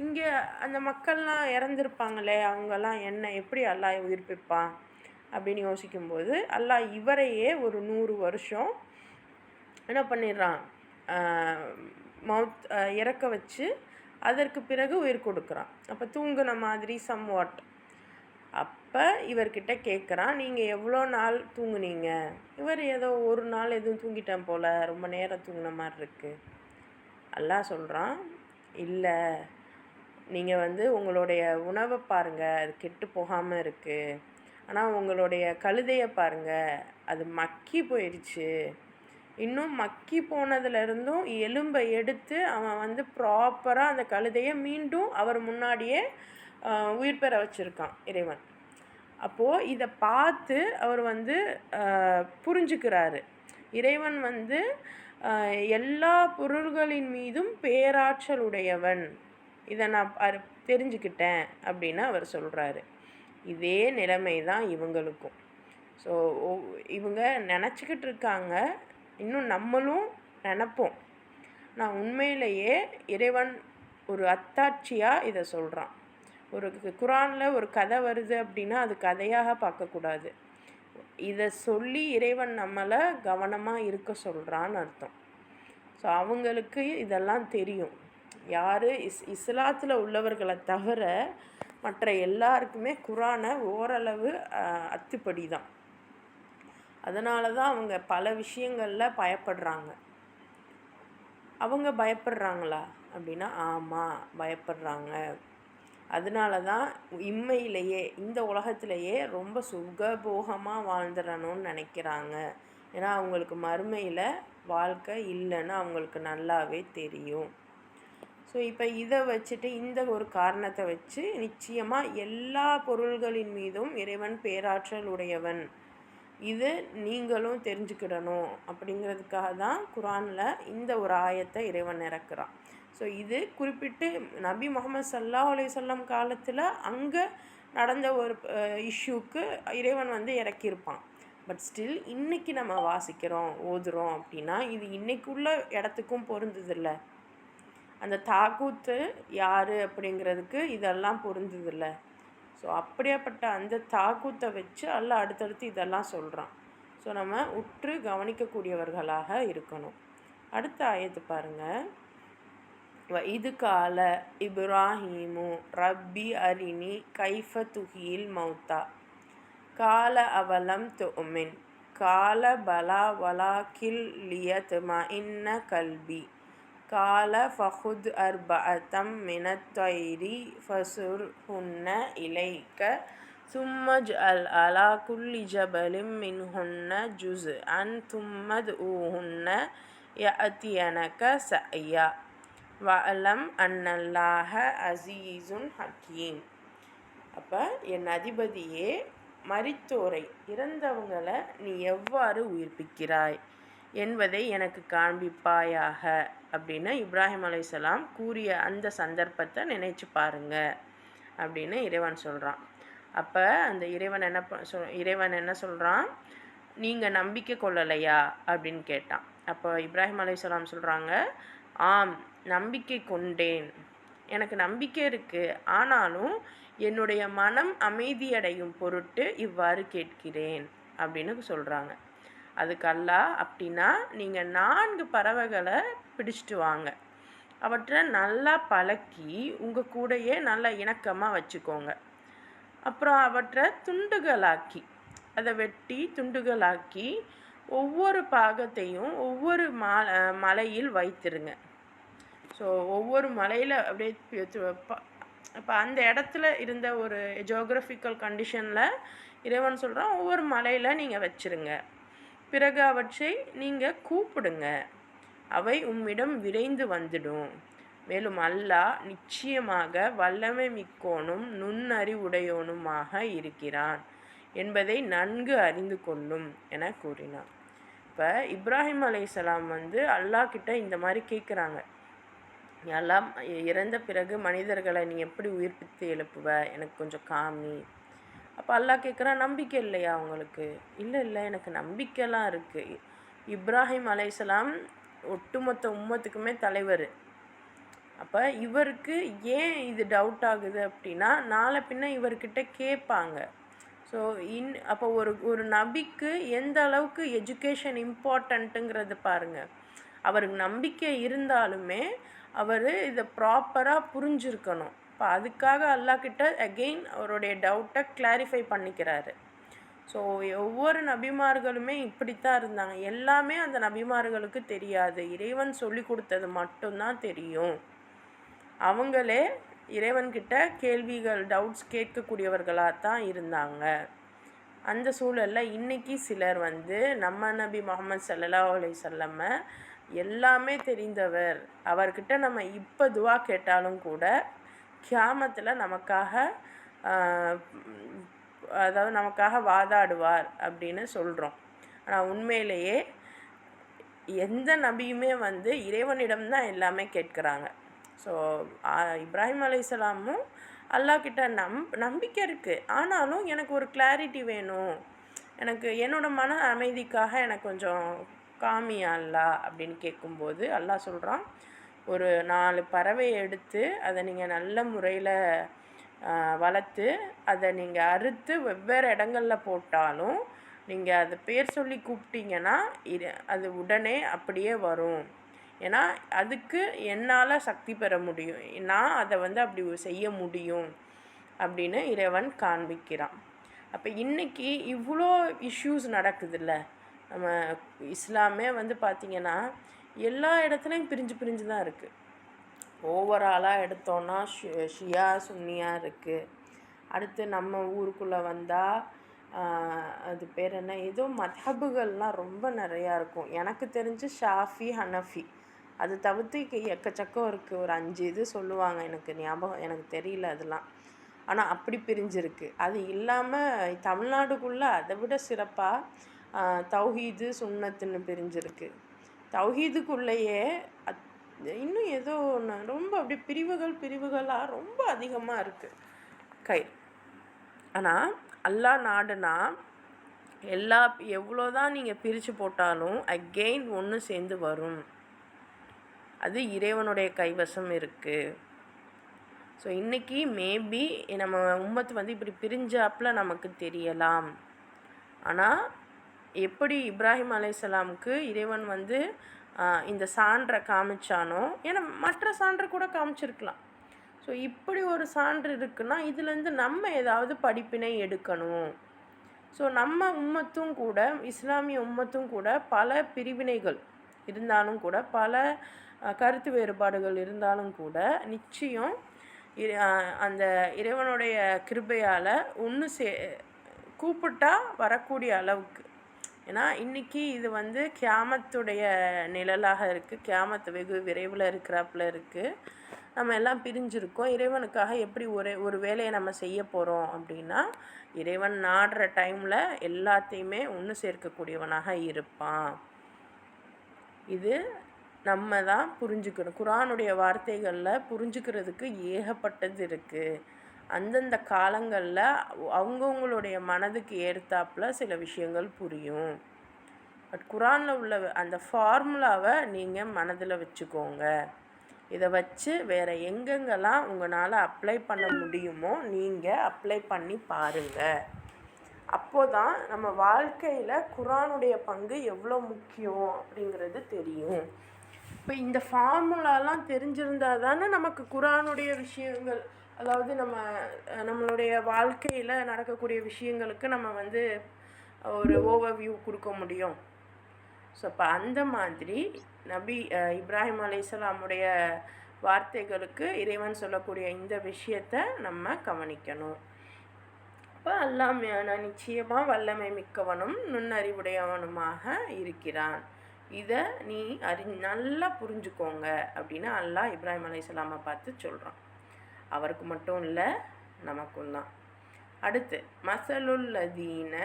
இங்கே அந்த மக்கள்லாம் இறந்துருப்பாங்களே, அவங்கெல்லாம் என்ன எப்படி அல்லாஹ் உயிர்ப்பிப்பான் அப்படின்னு யோசிக்கும்போது அல்லாஹ் இவரையே ஒரு 100 வருஷம் என்ன பண்ணிடுறான், இறக்க வச்சு அதற்கு பிறகு உயிர் கொடுக்குறான். அப்போ தூங்குன மாதிரி சம்வாட். அப்போ இவர்கிட்ட கேட்குறான், நீங்கள் எவ்வளோ நாள் தூங்குனீங்க? இவர் ஏதோ ஒரு நாள் எதுவும் தூங்கிட்டேன் போல், ரொம்ப நேரம் தூங்கின மாதிரி இருக்குது. அல்லாஹ் சொல்கிறான், இல்லை, நீங்கள் உங்களுடைய உணவை பாருங்கள், அது கெட்டு போகாமல் இருக்குது. ஆனால் உங்களுடைய கழுதையை பாருங்கள், அது மக்கி போயிடுச்சு. இன்னும் மக்கி போனதுலேருந்தும் எலும்பை எடுத்து அவன் ப்ராப்பராக அந்த கழுதையை மீண்டும் அவர் முன்னாடியே உயிர் பெற வச்சுருக்கான் இறைவன். அப்போது இதை பார்த்து அவர் புரிஞ்சுக்கிறாரு, இறைவன் எல்லா பொருள்களின் மீதும் பேராற்றல் உடையவன், இதை நான் தெரிஞ்சுக்கிட்டேன் அப்படின்னு அவர் சொல்கிறாரு. இதே நிலைமை தான் இவங்களுக்கும். ஸோ இவங்க நினச்சிக்கிட்டு இருக்காங்க, இன்னும் நம்மளும் நினப்போம். நான் உண்மையிலேயே இறைவன் ஒரு அத்தாட்சியாக இதை சொல்கிறான். ஒரு குரானில் ஒரு கதை வருது அப்படின்னா அது கதையாக பார்க்கக்கூடாது. இதை சொல்லி இறைவன் நம்மளை கவனமாக இருக்க சொல்கிறான்னு அர்த்தம். ஸோ அவங்களுக்கு இதெல்லாம் தெரியும். யார் இஸ்லாத்தில் உள்ளவர்களை தவிர மற்ற எல்லாருக்குமே குரானை ஓரளவு அத்துப்படி தான். அதனால தான் அவங்க பல விஷயங்களில் பயப்படுறாங்க. அவங்க பயப்படுறாங்களா அப்படின்னா ஆமாம் பயப்படுறாங்க. அதனால தான் இம்மையிலேயே இந்த உலகத்திலேயே ரொம்ப சுகபோகமாக வாழ்ந்துடணும்னு நினைக்கிறாங்க. ஏன்னா அவங்களுக்கு மறுமையில் வாழ்க்கை இல்லைன்னு அவங்களுக்கு நல்லாவே தெரியும். ஸோ இப்போ இதை வச்சுட்டு இந்த ஒரு காரணத்தை வச்சு நிச்சயமாக எல்லா பொருள்களின் மீதும் இறைவன் பேராற்றல் உடையவன், இது நீங்களும் தெரிஞ்சுக்கிடணும் அப்படிங்கிறதுக்காக தான் குரானில் இந்த ஒரு ஆயத்தை இறைவன் இறக்குறான். ஸோ இது குறிப்பிட்டு நபி முகமது ஸல்லல்லாஹு அலைஹி வஸல்லம் காலத்தில் அங்கே நடந்த ஒரு இஷ்யூக்கு இறைவன் வந்து இறக்கியிருப்பான். பட் ஸ்டில் இன்றைக்கி நம்ம வாசிக்கிறோம் ஓதுறோம் அப்படின்னா இது இன்றைக்குள்ள இடத்துக்கும் பொருந்ததில்ல. அந்த தாக்கூத்து யார் அப்படிங்கிறதுக்கு இதெல்லாம் பொருந்ததில்ல. ஸோ அப்படியாப்பட்ட அந்த தாக்கூத்தை வச்சு அல்லாஹ் அடுத்தடுத்து இதெல்லாம் சொல்கிறான். ஸோ நம்ம உற்று கவனிக்கக்கூடியவர்களாக இருக்கணும். அடுத்த ஆயத்து பாருங்கள். இது கால இப்ராஹீமு ரப்பி அரினி கைஃப துஹியில் மௌத்தா கால அவலம் துமின் கால பலா வலாக்கில் லியத்மா இன்ன கல்பி கால ஃபஹுத் அர்பஅத்தம் மினத் தைரி ஃபசுர்ஹுன்ன இலைக்க சும்மஜ் அலா குல்லி ஜபலிம் மின்ஹுன்ன ஜுஸ்அன் தும்மத் ஊஹுன்ன யஅத்தியனக சஅயா வஅலம் அன்னல்லாஹ அஸீஸுன் ஹக்கீம். அப்போ என் அதிபதியே, மரித்தோரை இறந்தவங்களை நீ எவ்வாறு உயிர்ப்பிக்கிறாய் என்பதை எனக்கு காண்பிப்பாயாக அப்படின்னு இப்ராஹிம் அலைஹிஸ்ஸலாம் கூறிய அந்த சந்தர்ப்பத்தை நினைச்சு பாருங்க அப்படின்னு இறைவன் சொல்கிறான். அப்போ அந்த இறைவன் என்ன சொல்கிறான், நீங்கள் நம்பிக்கை கொள்ளலையா அப்படின்னு கேட்டான். அப்போ இப்ராஹிம் அலைஹிஸ்ஸலாம் சொல்கிறாங்க, ஆம் நம்பிக்கை கொண்டேன், எனக்கு நம்பிக்கை இருக்குது, ஆனாலும் என்னுடைய மனம் அமைதியடையும் பொருட்டு இவ்வாறு கேட்கிறேன் அப்படின்னு சொல்கிறாங்க. அதுக்கு அல்லாஹ், அப்படின்னா நீங்கள் 4 பறவைகளை பிடிச்சிட்டு வாங்க, அவற்றை நல்லா பழக்கி உங்கள் கூடையே நல்லா இணக்கமாக வச்சுக்கோங்க. அப்புறம் அவற்றை துண்டுகளாக்கி, அதை வெட்டி துண்டுகளாக்கி ஒவ்வொரு பாகத்தையும் ஒவ்வொரு மலையில் வைத்திருங்க. ஸோ ஒவ்வொரு மலையில் அப்படியே இப்போ அந்த இடத்துல இருந்த ஒரு ஜியோகிராஃபிக்கல் கண்டிஷனில் இறைவன் சொல்கிறான், ஒவ்வொரு மலையில் நீங்கள் வச்சுருங்க. பிறகு அவற்றை நீங்கள் கூப்பிடுங்க, அவை உம்மிடம் விரைந்து வந்துடும். மேலும் அல்லாஹ் நிச்சயமாக வல்லமை மிக்கோனும் நுண்ணறிவுடையோனுமாக இருக்கிறான் என்பதை நன்கு அறிந்து கொள்ளும் என கூறினான். இப்போ இப்ராஹிம் அலைஹிஸ்ஸலாம் வந்து அல்லாஹ் கிட்ட இந்த மாதிரி கேட்குறாங்க, எல்லாம் இறந்த பிறகு மனிதர்களை நீ எப்படி உயிர்ப்பித்து எழுப்புவ, எனக்கு கொஞ்சம் காமி. அப்போ அல்லாஹ் கேட்குறான், நம்பிக்கை இல்லையா உங்களுக்கு? இல்லை எனக்கு நம்பிக்கைலாம் இருக்குது. இப்ராஹிம் அலைஹிஸ்ஸலாம் ஒட்டுமொத்த உம்மத்துக்குமே தலைவர். அப்போ இவருக்கு ஏன் இது டவுட் ஆகுது அப்படின்னா, நாளை பின்ன இவர்கிட்ட கேட்பாங்க. ஸோ அப்போ ஒரு நபிக்கு எந்த அளவுக்கு எஜுகேஷன் இம்பார்ட்டண்ட்டுங்கிறது பாருங்கள். அவருக்கு நம்பிக்கை இருந்தாலுமே அவர் இதை ப்ராப்பராக புரிஞ்சிருக்கணும். இப்போ அதுக்காக அல்லாஹ்கிட்ட அகெயின் அவருடைய டவுட்டை கிளாரிஃபை பண்ணிக்கிறாரு. ஸோ ஒவ்வொரு நபிமார்களுமே இப்படித்தான் இருந்தாங்க. எல்லாமே அந்த நபிமார்களுக்கு தெரியாது, இறைவன் சொல்லி கொடுத்தது மட்டும்தான் தெரியும். அவங்களே இறைவன்கிட்ட கேள்விகள் டவுட்ஸ் கேட்கக்கூடியவர்களாக தான் இருந்தாங்க. அந்த சூழலில் இன்றைக்கி சிலர் வந்து நம்ம நபி முகமது ஸல்லல்லாஹு அலைஹி வஸல்லம் எல்லாமே தெரிந்தவர், அவர்கிட்ட நம்ம இப்போ துவா கேட்டாலும் கூட கியாமத்தில் நமக்காக வாதாடுவார் அப்படின்னு சொல்கிறோம். ஆனால் உண்மையிலேயே எந்த நபியுமே வந்து இறைவனிடம்தான் எல்லாமே கேட்குறாங்க. ஸோ இப்ராஹிம் அலைஹிஸ்ஸலாமும் அல்லாஹ்கிட்ட நம்பிக்கை இருக்குது, ஆனாலும் எனக்கு ஒரு கிளாரிட்டி வேணும், எனக்கு என்னோடய மன அமைதிக்காக எனக்கு கொஞ்சம் காமியா அல்லாஹ் அப்படின்னு கேட்கும்போது அல்லாஹ் சொல்கிறான், ஒரு 4 பறவையை எடுத்து அதை நீங்கள் நல்ல முறையில் வளர்த்து அதை நீங்கள் அறுத்து வெவ்வேறு இடங்களில் போட்டாலும் நீங்கள் அதை பேர் சொல்லி கூப்பிட்டீங்கன்னா அது உடனே அப்படியே வரும். ஏன்னா அதுக்கு என்னால் சக்தி பெற முடியும், நான் அதை வந்து அப்படி செய்ய முடியும் அப்படின்னு இறைவன் காண்பிக்கிறான். அப்போ இன்றைக்கி இவ்வளோ இஷ்யூஸ் நடக்குதுல்ல, நம்ம இஸ்லாமே வந்து பார்த்திங்கன்னா எல்லா இடத்துலையும் பிரிஞ்சு தான் இருக்குது. ஓவராலாக எடுத்தோன்னா ஷியா சுன்னியாக இருக்குது. அடுத்து நம்ம ஊருக்குள்ளே வந்தால் அது பேர் என்ன, ஏதோ மத்ஹபுகள்லாம் ரொம்ப நிறையா இருக்கும். எனக்கு தெரிஞ்சு ஷாஃபி, ஹனஃபி, அது தவிர்த்து எக்கச்சக்கம் இருக்குது. ஒரு 5 இது சொல்லுவாங்க, எனக்கு ஞாபகம், எனக்கு தெரியல அதெல்லாம். ஆனால் அப்படி பிரிஞ்சிருக்கு. அது இல்லாமல் தமிழ்நாடுக்குள்ளே அதை விட சிறப்பாக தௌஹீது சுன்னத்துன்னு பிரிஞ்சிருக்கு. தௌஹீதுக்குள்ளேயே இன்னும் ஏதோ ஒன்று ரொம்ப அப்படி பிரிவுகளாக ரொம்ப அதிகமாக இருக்குது. ஆனால் அல்லாஹ் நாடுனா எவ்வளோதான் நீங்கள் பிரித்து போட்டாலும் அகெயின் ஒன்று சேர்ந்து வரும். அது இறைவனுடைய கைவசம் இருக்குது. ஸோ இன்றைக்கி மேபி நம்ம உம்மத்து இப்படி பிரிஞ்சாப்பில் நமக்கு தெரியலாம். ஆனால் எப்படி இப்ராஹிம் அலைஹிஸ்ஸலாமுக்கு இறைவன் இந்த சான்றை காமிச்சானோ, ஏன்னா மற்ற சான்று கூட காமிச்சிருக்கலாம். ஸோ இப்படி ஒரு சான்று இருக்குன்னா இதுலேருந்து நம்ம ஏதாவது படிப்பினை எடுக்கணும். ஸோ நம்ம உம்மத்தும் கூட, இஸ்லாமிய உம்மத்தும் கூட பல பிரிவினைகள் இருந்தாலும் கூட, பல கருத்து வேறுபாடுகள் இருந்தாலும் கூட, நிச்சயம் அந்த இறைவனுடைய கிருபையால் ஒன்று கூப்பிட்டா வரக்கூடிய அளவுக்கு. ஏன்னா இன்றைக்கி இது கியாமத்துடைய நிழலாக இருக்குது. கியாமத்து வெகு விரைவில் இருக்கிறாப்புல இருக்குது. நம்ம எல்லாம் பிரிஞ்சிருக்கோம். இறைவனுக்காக எப்படி ஒரு வேலையை நம்ம செய்ய போகிறோம் அப்படின்னா, இறைவன் நாடுற டைமில் எல்லாத்தையுமே ஒன்று சேர்க்கக்கூடியவனாக இருப்பான். இது நம்ம தான் புரிஞ்சுக்கணும். குர்ஆனுடைய வார்த்தைகளில் புரிஞ்சுக்கிறதுக்கு ஏகப்பட்டது இருக்குது. அந்தந்த காலங்களில் அவங்கவுங்களுடைய மனதுக்கு ஏற்றாப்புல சில விஷயங்கள் புரியும். பட் குர்ஆனில் உள்ள அந்த ஃபார்முலாவை நீங்கள் மனதில் வச்சுக்கோங்க. இதை வச்சு வேறு எங்கெங்கெல்லாம் உங்களால் அப்ளை பண்ண முடியுமோ நீங்கள் அப்ளை பண்ணி பாருங்கள். அப்போது தான் நம்ம வாழ்க்கையில் குர்ஆனுடைய பங்கு எவ்வளோ முக்கியம் அப்படிங்கிறது தெரியும். இப்போ இந்த ஃபார்முலாலாம் தெரிஞ்சிருந்தால் தானே நமக்கு குர்ஆனுடைய விஷயங்கள், அதாவது நம்மளுடைய வாழ்க்கையில் நடக்கக்கூடிய விஷயங்களுக்கு நம்ம ஒரு ஓவர்வியூ கொடுக்க முடியும். ஸோ அப்போ அந்த மாதிரி நபி இப்ராஹிம் அலைஹிஸ்ஸலாமுடைய வார்த்தைகளுக்கு இறைவன் சொல்லக்கூடிய இந்த விஷயத்தை நம்ம கவனிக்கணும். அப்போ அல்லாஹ் நிச்சயமாக வல்லமை மிக்கவனும் நுண்ணறிவுடையவனுமாக இருக்கிறான். இதை நீ நல்லா புரிஞ்சுக்கோங்க அப்படின்னு அல்லாஹ் இப்ராஹிம் அலைஹிஸ்ஸலாமை பார்த்து சொல்கிறான். அவருக்கு மட்டும் இல்லை, நமக்கும் தான். அடுத்து மஸலுல்லதீன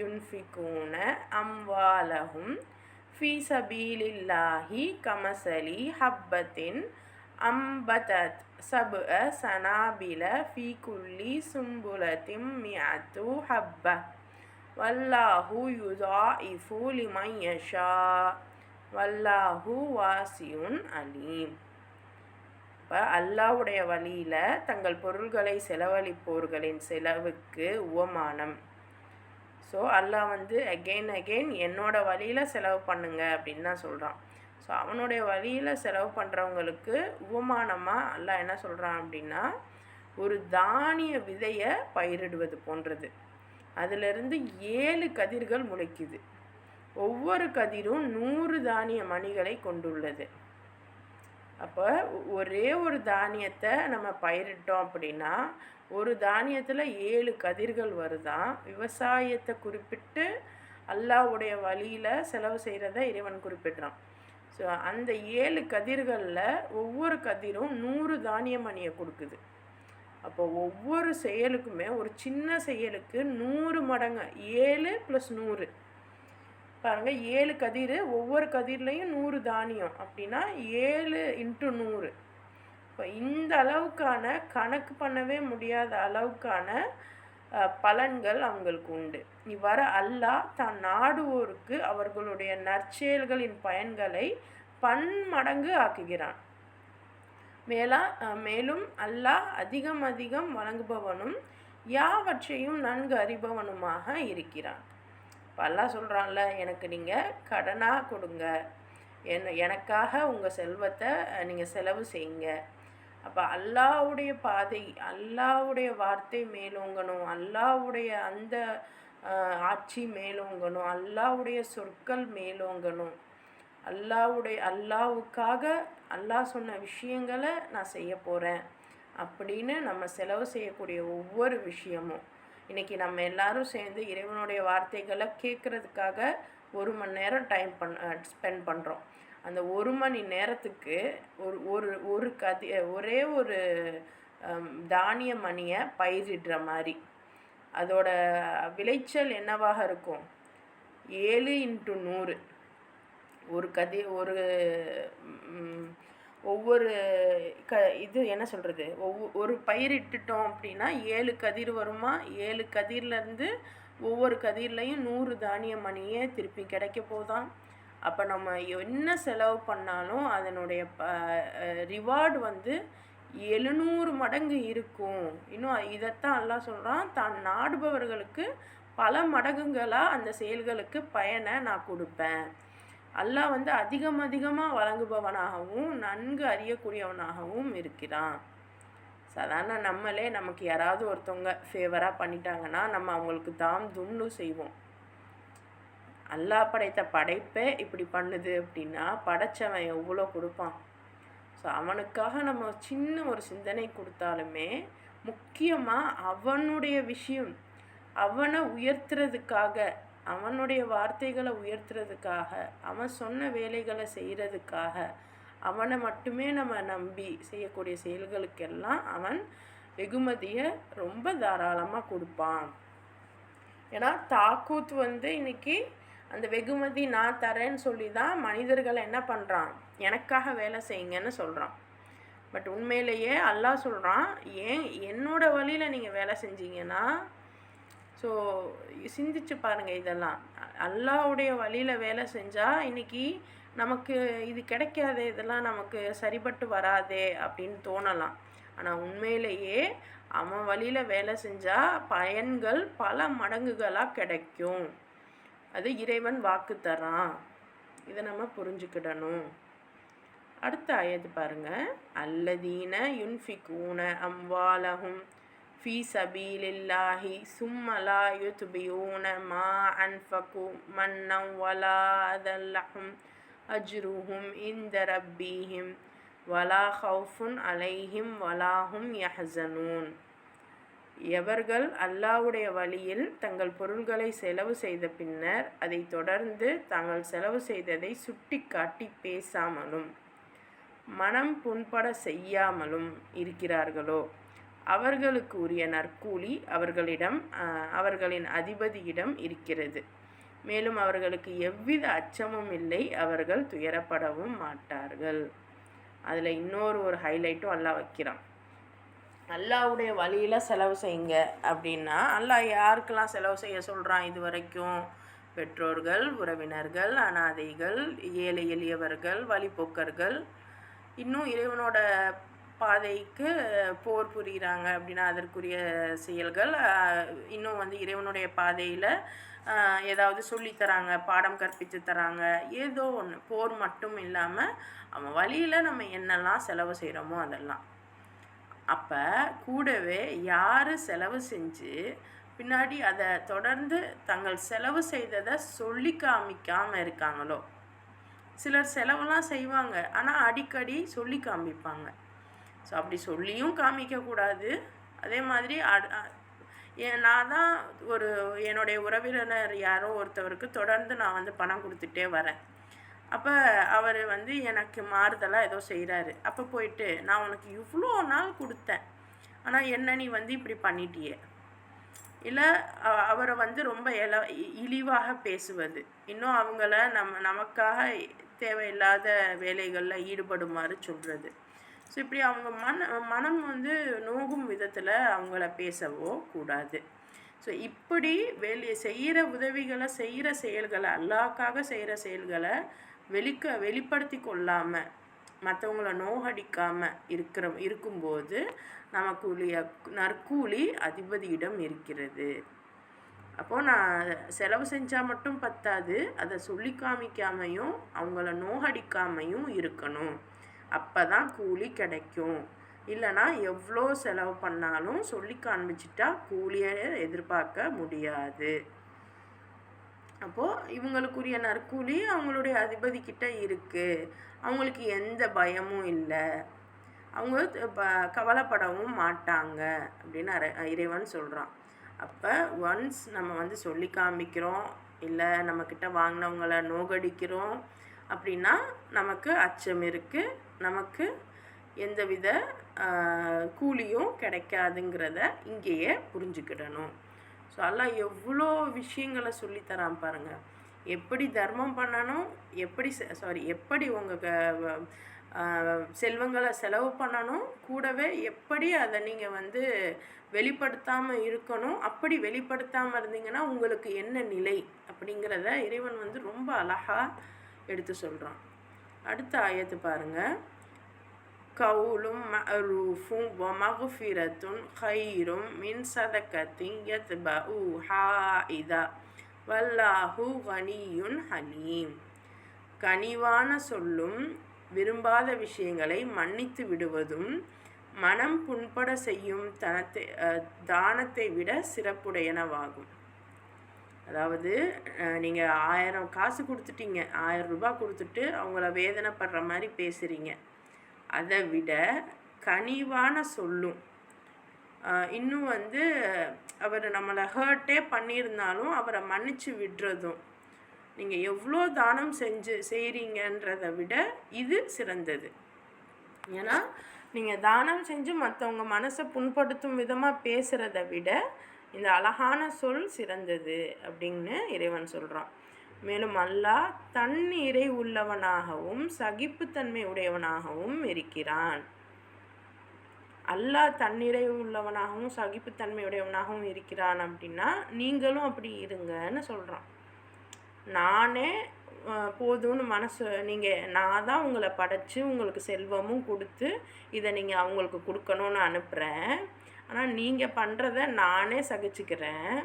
யுன்ஃபிகூன அம்வாலஹும் ஃபீ சபீலில்லாஹி கமஸலி ஹப்பத்தின் அம்பதத் சப்அ சனாபில ஃபீ குல்லி சும்புலத்தின் மிஅத்து ஹப்ப வல்லாஹு யுதாஇஃபு லிமன் யஷா வல்லாஹு வாசியுன் அலீம். இப்போ அல்லாஹ்வுடைய வழியில் தங்கள் பொருள்களை செலவழிப்போர்களின் செலவுக்கு உவமானம். ஸோ அல்லாஹ் அகெயின் என்னோட வழியில் செலவு பண்ணுங்க அப்படின்னு தான் சொல்கிறான். ஸோ அவனுடைய வழியில் செலவு பண்ணுறவங்களுக்கு உவமானமாக அல்லாஹ் என்ன சொல்கிறான் அப்படின்னா, ஒரு தானிய விதையை பயிரிடுவது போன்றது. அதிலிருந்து 7 கதிர்கள் முளைக்குது. ஒவ்வொரு கதிரும் 100 தானிய மணிகளை கொண்டுள்ளது. அப்போ ஒரே ஒரு தானியத்தை நம்ம பயிரிட்டோம் அப்படின்னா ஒரு தானியத்தில் 7 கதிர்கள் வருதான். விவசாயத்தை குறிப்பிட்டு அல்லாஹ்வுடைய வழியில் செலவு செய்கிறத இறைவன் குறிப்பிட்றான். ஸோ அந்த 7 கதிர்களில் ஒவ்வொரு கதிரும் 100 தானிய மணியை கொடுக்குது. அப்போ ஒவ்வொரு செயலுக்குமே, ஒரு சின்ன செயலுக்கு 100 மடங்கு, 7 + 100 பாருங்கள், 7 கதிர், ஒவ்வொரு கதிர்லையும் 100 தானியம் அப்படின்னா 7 × 100. இப்போ இந்த அளவுக்கான கணக்கு பண்ணவே முடியாத அளவுக்கான பலன்கள் அவங்களுக்கு உண்டு. இவ்வாறு அல்லாஹ் தான் நாடுவோருக்கு அவர்களுடைய நற்செயல்களின் பயன்களை பன்மடங்கு ஆக்குகிறான். மேலும் அல்லாஹ் அதிகம் வழங்குபவனும் யாவற்றையும் நன்கு அறிபவனுமாக இருக்கிறான். இப்போ அல்லாஹ் சொல்கிறான்ல, எனக்கு நீங்கள் கடனாக கொடுங்க, எனக்காக உங்கள் செல்வத்தை நீங்கள் செலவு செய்யுங்க. அப்போ அல்லாஹ்வுடைய பாதை, அல்லாஹ்வுடைய வார்த்தை மேலோங்கணும், அல்லாஹ்வுடைய அந்த ஆட்சி மேலோங்கணும், அல்லாஹ்வுடைய சொற்கள் மேலோங்கணும். அல்லாவுக்காக அல்லாஹ் சொன்ன விஷயங்களை நான் செய்ய போகிறேன் அப்படின்னு நம்ம செலவு செய்யக்கூடிய ஒவ்வொரு விஷயமும். இன்றைக்கி நம்ம எல்லாரும் சேர்ந்து இறைவனுடைய வார்த்தைகளை கேட்குறதுக்காக 1 மணி நேரம் ஸ்பெண்ட் பண்ணுறோம். அந்த 1 மணி நேரத்துக்கு ஒரே ஒரு தானிய மணியை பயிரிடுற மாதிரி அதோட விளைச்சல் என்னவாக இருக்கும்? 7 × 100. ஒவ்வொரு இது என்ன சொல்கிறது, ஒரு பயிரிட்டுட்டோம் அப்படின்னா 7 கதிர் வருமா. 7 கதிர்லேருந்து ஒவ்வொரு கதிர்லையும் 100 தானிய மணியே திருப்பி கிடைக்க போதாம். அப்போ நம்ம என்ன செலவு பண்ணாலும் அதனுடைய ரிவார்டு 700 மடங்கு இருக்கும். இன்னும் இதைத்தான் அல்லாஹ் சொல்கிறான், தான் நாடுபவர்களுக்கு பல மடங்குகளாக அந்த செயல்களுக்கு பயனை நான் கொடுப்பேன். அல்லாஹ் அதிகமாக வழங்குபவனாகவும் நன்கு அறியக்கூடியவனாகவும் இருக்கிறான். சாதாரண நமக்கு யாராவது ஒருத்தவங்க ஃபேவராக பண்ணிட்டாங்கன்னா நம்ம அவங்களுக்கு தாம் தும்னு செய்வோம். அல்லாஹ் படைத்த படைப்பே இப்படி பண்ணுது அப்படின்னா படைச்சவன் எவ்வளோ கொடுப்பான். ஸோ அவனுக்காக நம்ம சின்ன ஒரு சிந்தனை கொடுத்தாலுமே முக்கியமாக அவனுடைய விஷயம், அவனை உயர்த்துறதுக்காக, அவனுடைய வார்த்தைகளை உயர்த்துறதுக்காக, அவன் சொன்ன வேலைகளை செய்கிறதுக்காக, அவனை மட்டுமே நம்ம நம்பி செய்யக்கூடிய செயல்களுக்கெல்லாம் அவன் வெகுமதியை ரொம்ப தாராளமாக கொடுப்பான். ஏன்னா தாக்கூத் இன்றைக்கி அந்த வெகுமதி நான் தரேன்னு சொல்லி தான் மனிதர்களை என்ன பண்ணுறான், எனக்காக வேலை செய்யுங்கன்னு சொல்கிறான். பட் உண்மையிலேயே அல்லாஹ் சொல்கிறான், ஏன் என்னோட வழியில் நீங்கள் வேலை செஞ்சீங்கன்னா, ஸோ சிந்திச்சு பாருங்கள். இதெல்லாம் அல்லாஹ்வுடைய வழியில் வேலை செஞ்சால் இன்றைக்கி நமக்கு இது கிடைக்காதே, இதெல்லாம் நமக்கு சரிபட்டு வராதே அப்படின்னு தோணலாம். ஆனால் உண்மையிலேயே அவன் வழியில் வேலை செஞ்சால் பயன்கள் பல மடங்குகளாக கிடைக்கும். அது இறைவன் வாக்கு தரான். இதை நம்ம புரிஞ்சுக்கிடணும். அடுத்த ஆயத்து பாருங்கள். அல்லதீன யுன்ஃபிகூன அம்வாலஹும் ஃபீ சபீலில்லாஹி சும்ம லா யுத்பியூன மா அன்ஃபகு மன்னன் வலா அதல்லஹும் அஜ்ருஹும் இன்த ரப்பீஹிம் வலா ஹவுஃபுன் அலைஹிம் வலாஹும் யஹ்ஸனூன். எவர்கள் அல்லாஹ்வுடைய வழியில் தங்கள் பொருள்களை செலவு செய்த பின்னர் அதை தொடர்ந்து தாங்கள் செலவு செய்ததை சுட்டி காட்டி பேசாமலும் மனம் புண்பட செய்யாமலும் இருக்கிறார்களோ அவர்களுக்கு உரிய நற்கூலி அவர்களின் அதிபதியிடம் இருக்கிறது. மேலும் அவர்களுக்கு எவ்வித அச்சமும் இல்லை, அவர்கள் துயரப்படவும் மாட்டார்கள். அதில் இன்னொரு ஹைலைட்டும் அல்லாஹ் வைக்கிறான். அல்லாஹ்வுடைய வழியில் செலவு செய்யுங்க அப்படின்னா அல்லாஹ் யாருக்கெல்லாம் செலவு செய்ய சொல்கிறான்? இது வரைக்கும் பெற்றோர்கள், உறவினர்கள், அனாதைகள், ஏழை எளியவர்கள், வழிபோக்கர்கள், இன்னும் இறைவனோட பாதைக்கு போர் புரிகிறாங்க அப்படின்னா அதற்குரிய செயல்கள், இன்னும் இறைவனுடைய பாதையில் ஏதாவது சொல்லித்தராங்க, பாடம் கற்பித்து தராங்க, ஏதோ ஒன்று. போர் மட்டும் இல்லாமல் அவன் வழியில் நம்ம என்னெல்லாம் செலவு செய்கிறோமோ அதெல்லாம். அப்போ கூடவே யார் செலவு செஞ்சு பின்னாடி அதை தொடர்ந்து தங்கள் செலவு செய்ததை சொல்லி காமிக்காமல் இருக்காங்களோ, சிலர் செலவெல்லாம் செய்வாங்க ஆனால் அடிக்கடி சொல்லி காமிப்பாங்க. ஸோ அப்படி சொல்லியும் காமிக்கக்கூடாது. அதே மாதிரி நான் தான் என்னுடைய உறவினர் யாரோ ஒருத்தவருக்கு தொடர்ந்து நான் பணம் கொடுத்துட்டே வரேன். அப்போ அவர் எனக்கு மாறுதலாக ஏதோ செய்கிறாரு. அப்போ போயிட்டு நான் உனக்கு இவ்வளோ நாள் கொடுத்தேன், ஆனால் என்ன நீ இப்படி பண்ணிட்டியே, இல்லை அவரை ரொம்ப இழிவாக பேசுவது, இன்னும் அவங்கள நமக்காக தேவையில்லாத வேலைகளில் ஈடுபடுமாறு சொல்கிறது. ஸோ இப்படி அவங்க மனம் நோகும் விதத்தில் அவங்கள பேசவோ கூடாது. ஸோ இப்படி செய்கிற உதவிகளை, செய்கிற செயல்களை, அல்லாஹ்க்காக செய்கிற செயல்களை வெளிப்படுத்தி கொள்ளாமல், மற்றவங்கள நோகடிக்காமல் இருக்கும்போது நமக்குரிய நற்கூலி அதிபதியிடம் இருக்கிறது. அப்போது நான் செலவு செஞ்சால் மட்டும் பத்தாது, அதை சொல்லி காமிக்காமையும் அவங்கள நோகடிக்காமையும் இருக்கணும். அப்போ தான் கூலி கிடைக்கும். இல்லைனா எவ்வளோ செலவு பண்ணாலும் சொல்லி காண்பிச்சிட்டா கூலியை எதிர்பார்க்க முடியாது. அப்போது இவங்களுக்குரிய நற்கூலி அவங்களுடைய அதிபதிக்கிட்ட இருக்குது, அவங்களுக்கு எந்த பயமும் இல்லை, அவங்க கவலைப்படவும் மாட்டாங்க அப்படின்னு இறைவன் சொல்கிறான். அப்போ ஒன்ஸ் நம்ம வந்து சொல்லி காமிக்கிறோம், இல்லை நம்மக்கிட்ட வாங்கினவங்கள நோகடிக்கிறோம் அப்படின்னா நமக்கு அச்சம் இருக்குது, நமக்கு எந்தவித கூலியும் கிடைக்காதுங்கிறத இங்கேயே புரிஞ்சுக்கிடணும். ஸோ அல்லாஹ் எவ்வளோ விஷயங்களை சொல்லித்தரான் பாருங்கள். எப்படி தர்மம் பண்ணணும், எப்படி உங்கள் செல்வங்களை செலவு பண்ணணும், கூடவே எப்படி அதை நீங்கள் வந்து வெளிப்படுத்தாமல் இருக்கணும், அப்படி வெளிப்படுத்தாமல் இருந்தீங்கன்னா உங்களுக்கு என்ன நிலை அப்படிங்கிறத இறைவன் வந்து ரொம்ப அழகாக எடுத்து சொல்கிறான். அடுத்த ஆயத்து பாருங்கள். கவுலும் மஅரூஃபும் வ மஃபிரத்துன் கைரும் மின் சதக்கத்தின் யத்பஉஹா இதா வல்லாஹு கனியுன் ஹலீம். கனிவான சொல்லும் விரும்பாத விஷயங்களை மன்னித்து விடுவதும் மனம் புண்பட செய்யும் தானத்தை விட சிறப்புடையனவாகும். அதாவது நீங்கள் 1000 காசு கொடுத்துட்டீங்க, 1000 ரூபாய் கொடுத்துட்டு அவங்கள வேதனைப்படுற மாதிரி பேசுகிறீங்க. அதை விட கனிவான சொல்லும், இன்னும் வந்து அவர் நம்மளை ஹர்ட்டே பண்ணியிருந்தாலும் அவரை மன்னிச்சு விடுறதும், நீங்கள் எவ்வளோ தானம் செய்கிறீங்கன்றதை விட இது சிறந்தது. ஏன்னா நீங்கள் தானம் செஞ்சு மற்றவங்க மனசை புண்படுத்தும் விதமாக பேசுகிறத விட இந்த அழகான சொல் சிறந்தது அப்படின்னு இறைவன் சொல்கிறான். மேலும் அல்லாஹ் தன்னிறை உள்ளவனாகவும் சகிப்புத்தன்மை உடையவனாகவும் இருக்கிறான். அல்லாஹ் தன்னிறை உள்ளவனாகவும் சகிப்புத்தன்மை உடையவனாகவும் இருக்கிறான் அப்படின்னா நீங்களும் அப்படி இருங்கன்னு சொல்கிறான். நானே போதும்னு மனசு, நான் தான் உங்களை படைச்சி உங்களுக்கு செல்வமும் கொடுத்து இதை நீங்கள் அவங்களுக்கு கொடுக்கணும்னு அனுப்புகிறேன். ஆனால் நீங்கள் பண்ணுறத நானே சகிச்சுக்கிறேன்,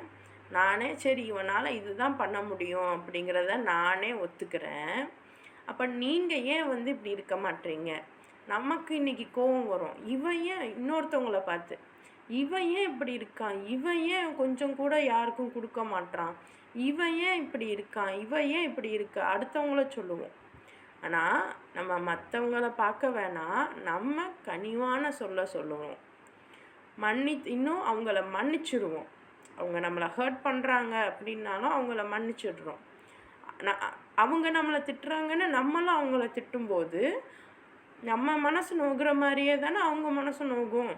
நானே சரி இவனால் இதுதான் பண்ண முடியும் அப்படிங்கிறத நானே ஒத்துக்கிறேன். அப்போ நீங்கள் ஏன் வந்து இப்படி இருக்க மாட்டீங்க? நமக்கு இன்றைக்கி கோபம் வரும், இவன் ஏன் இன்னொருத்தவங்கள பார்த்து இவன் ஏன் இப்படி இருக்கான், இவன் ஏன் கொஞ்சம் கூட யாருக்கும் கொடுக்க மாட்டான், இவன் ஏன் இப்படி இருக்கான், இவன் ஏன் இப்படி இருக்கா, அடுத்தவங்கள சொல்லுவோம். ஆனால் நம்ம மற்றவங்கள பார்க்க வேணாம், நம்ம கனிவான சொல்லுவோம், இன்னும் அவங்கள மன்னிச்சிடுவோம். அவங்க நம்மளை ஹர்ட் பண்ணுறாங்க அப்படின்னாலும் அவங்கள மன்னிச்சிடுறோம். அவங்க நம்மளை திட்டுறாங்கன்னு நம்மளும் அவங்கள திட்டும்போது நம்ம மனசு நோகுற மாதிரியே தானே அவங்க மனசு நோகும்.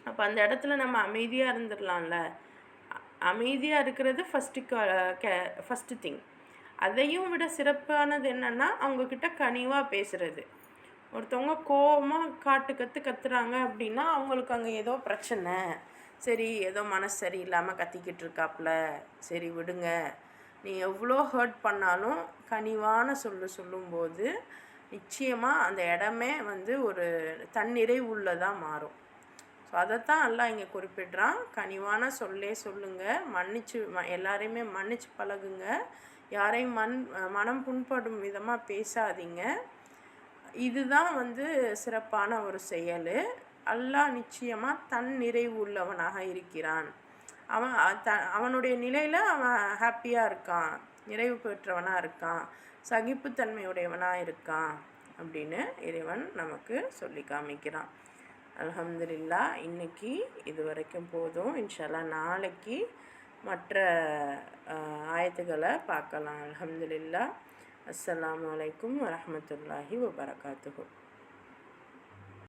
அப்போ அந்த இடத்துல நம்ம அமைதியாக இருந்துடலாம்ல. அமைதியாக இருக்கிறது ஃபஸ்ட்டு திங். அதையும் விட சிறப்பானது என்னென்னா அவங்கக்கிட்ட கனிவாக பேசுகிறது. ஒருத்தவங்க கோபமாக கத்துறாங்க அப்படின்னா அவங்களுக்கு அங்கே ஏதோ பிரச்சனை, சரி ஏதோ மனசு சரியில்லாமல் கத்திக்கிட்டு இருக்காப்புல, சரி விடுங்க. நீ எவ்வளோ ஹர்ட் பண்ணாலும் கனிவான சொல்லும்போது நிச்சயமாக அந்த இடமே வந்து ஒரு தன்னிறைவு உள்ளதாக மாறும். ஸோ அதைத்தான் எல்லாம் இங்கே குறிப்பிடுறான். கனிவான சொல்லுங்கள், எல்லாரையுமே மன்னிச்சு பழகுங்க, யாரையும் மனம் புண்படும் விதமாக பேசாதீங்க. இதுதான் வந்து சிறப்பான ஒரு செயல். அல்லாஹ் நிச்சயமாக தன் நிறைவு உள்ளவனாக இருக்கிறான். அவனுடைய நிலையில் அவன் ஹாப்பியாக இருக்கான், நிறைவு பெற்றவனாக இருக்கான், சகிப்புத்தன்மையுடையவனாக இருக்கான் அப்படின்னு இறைவன் நமக்கு சொல்லி காமிக்கிறான். அல்ஹம்துலில்லாஹ். இன்னைக்கு இது வரைக்கும் போதும். இன்ஷா அல்லாஹ் நாளைக்கு மற்ற ஆயத்துக்களை பார்க்கலாம். அல்ஹம்துலில்லாஹ். அஸ்ஸலாமு அலைக்கும் வரஹ்மத்துல்லாஹி வபரகாத்துஹு.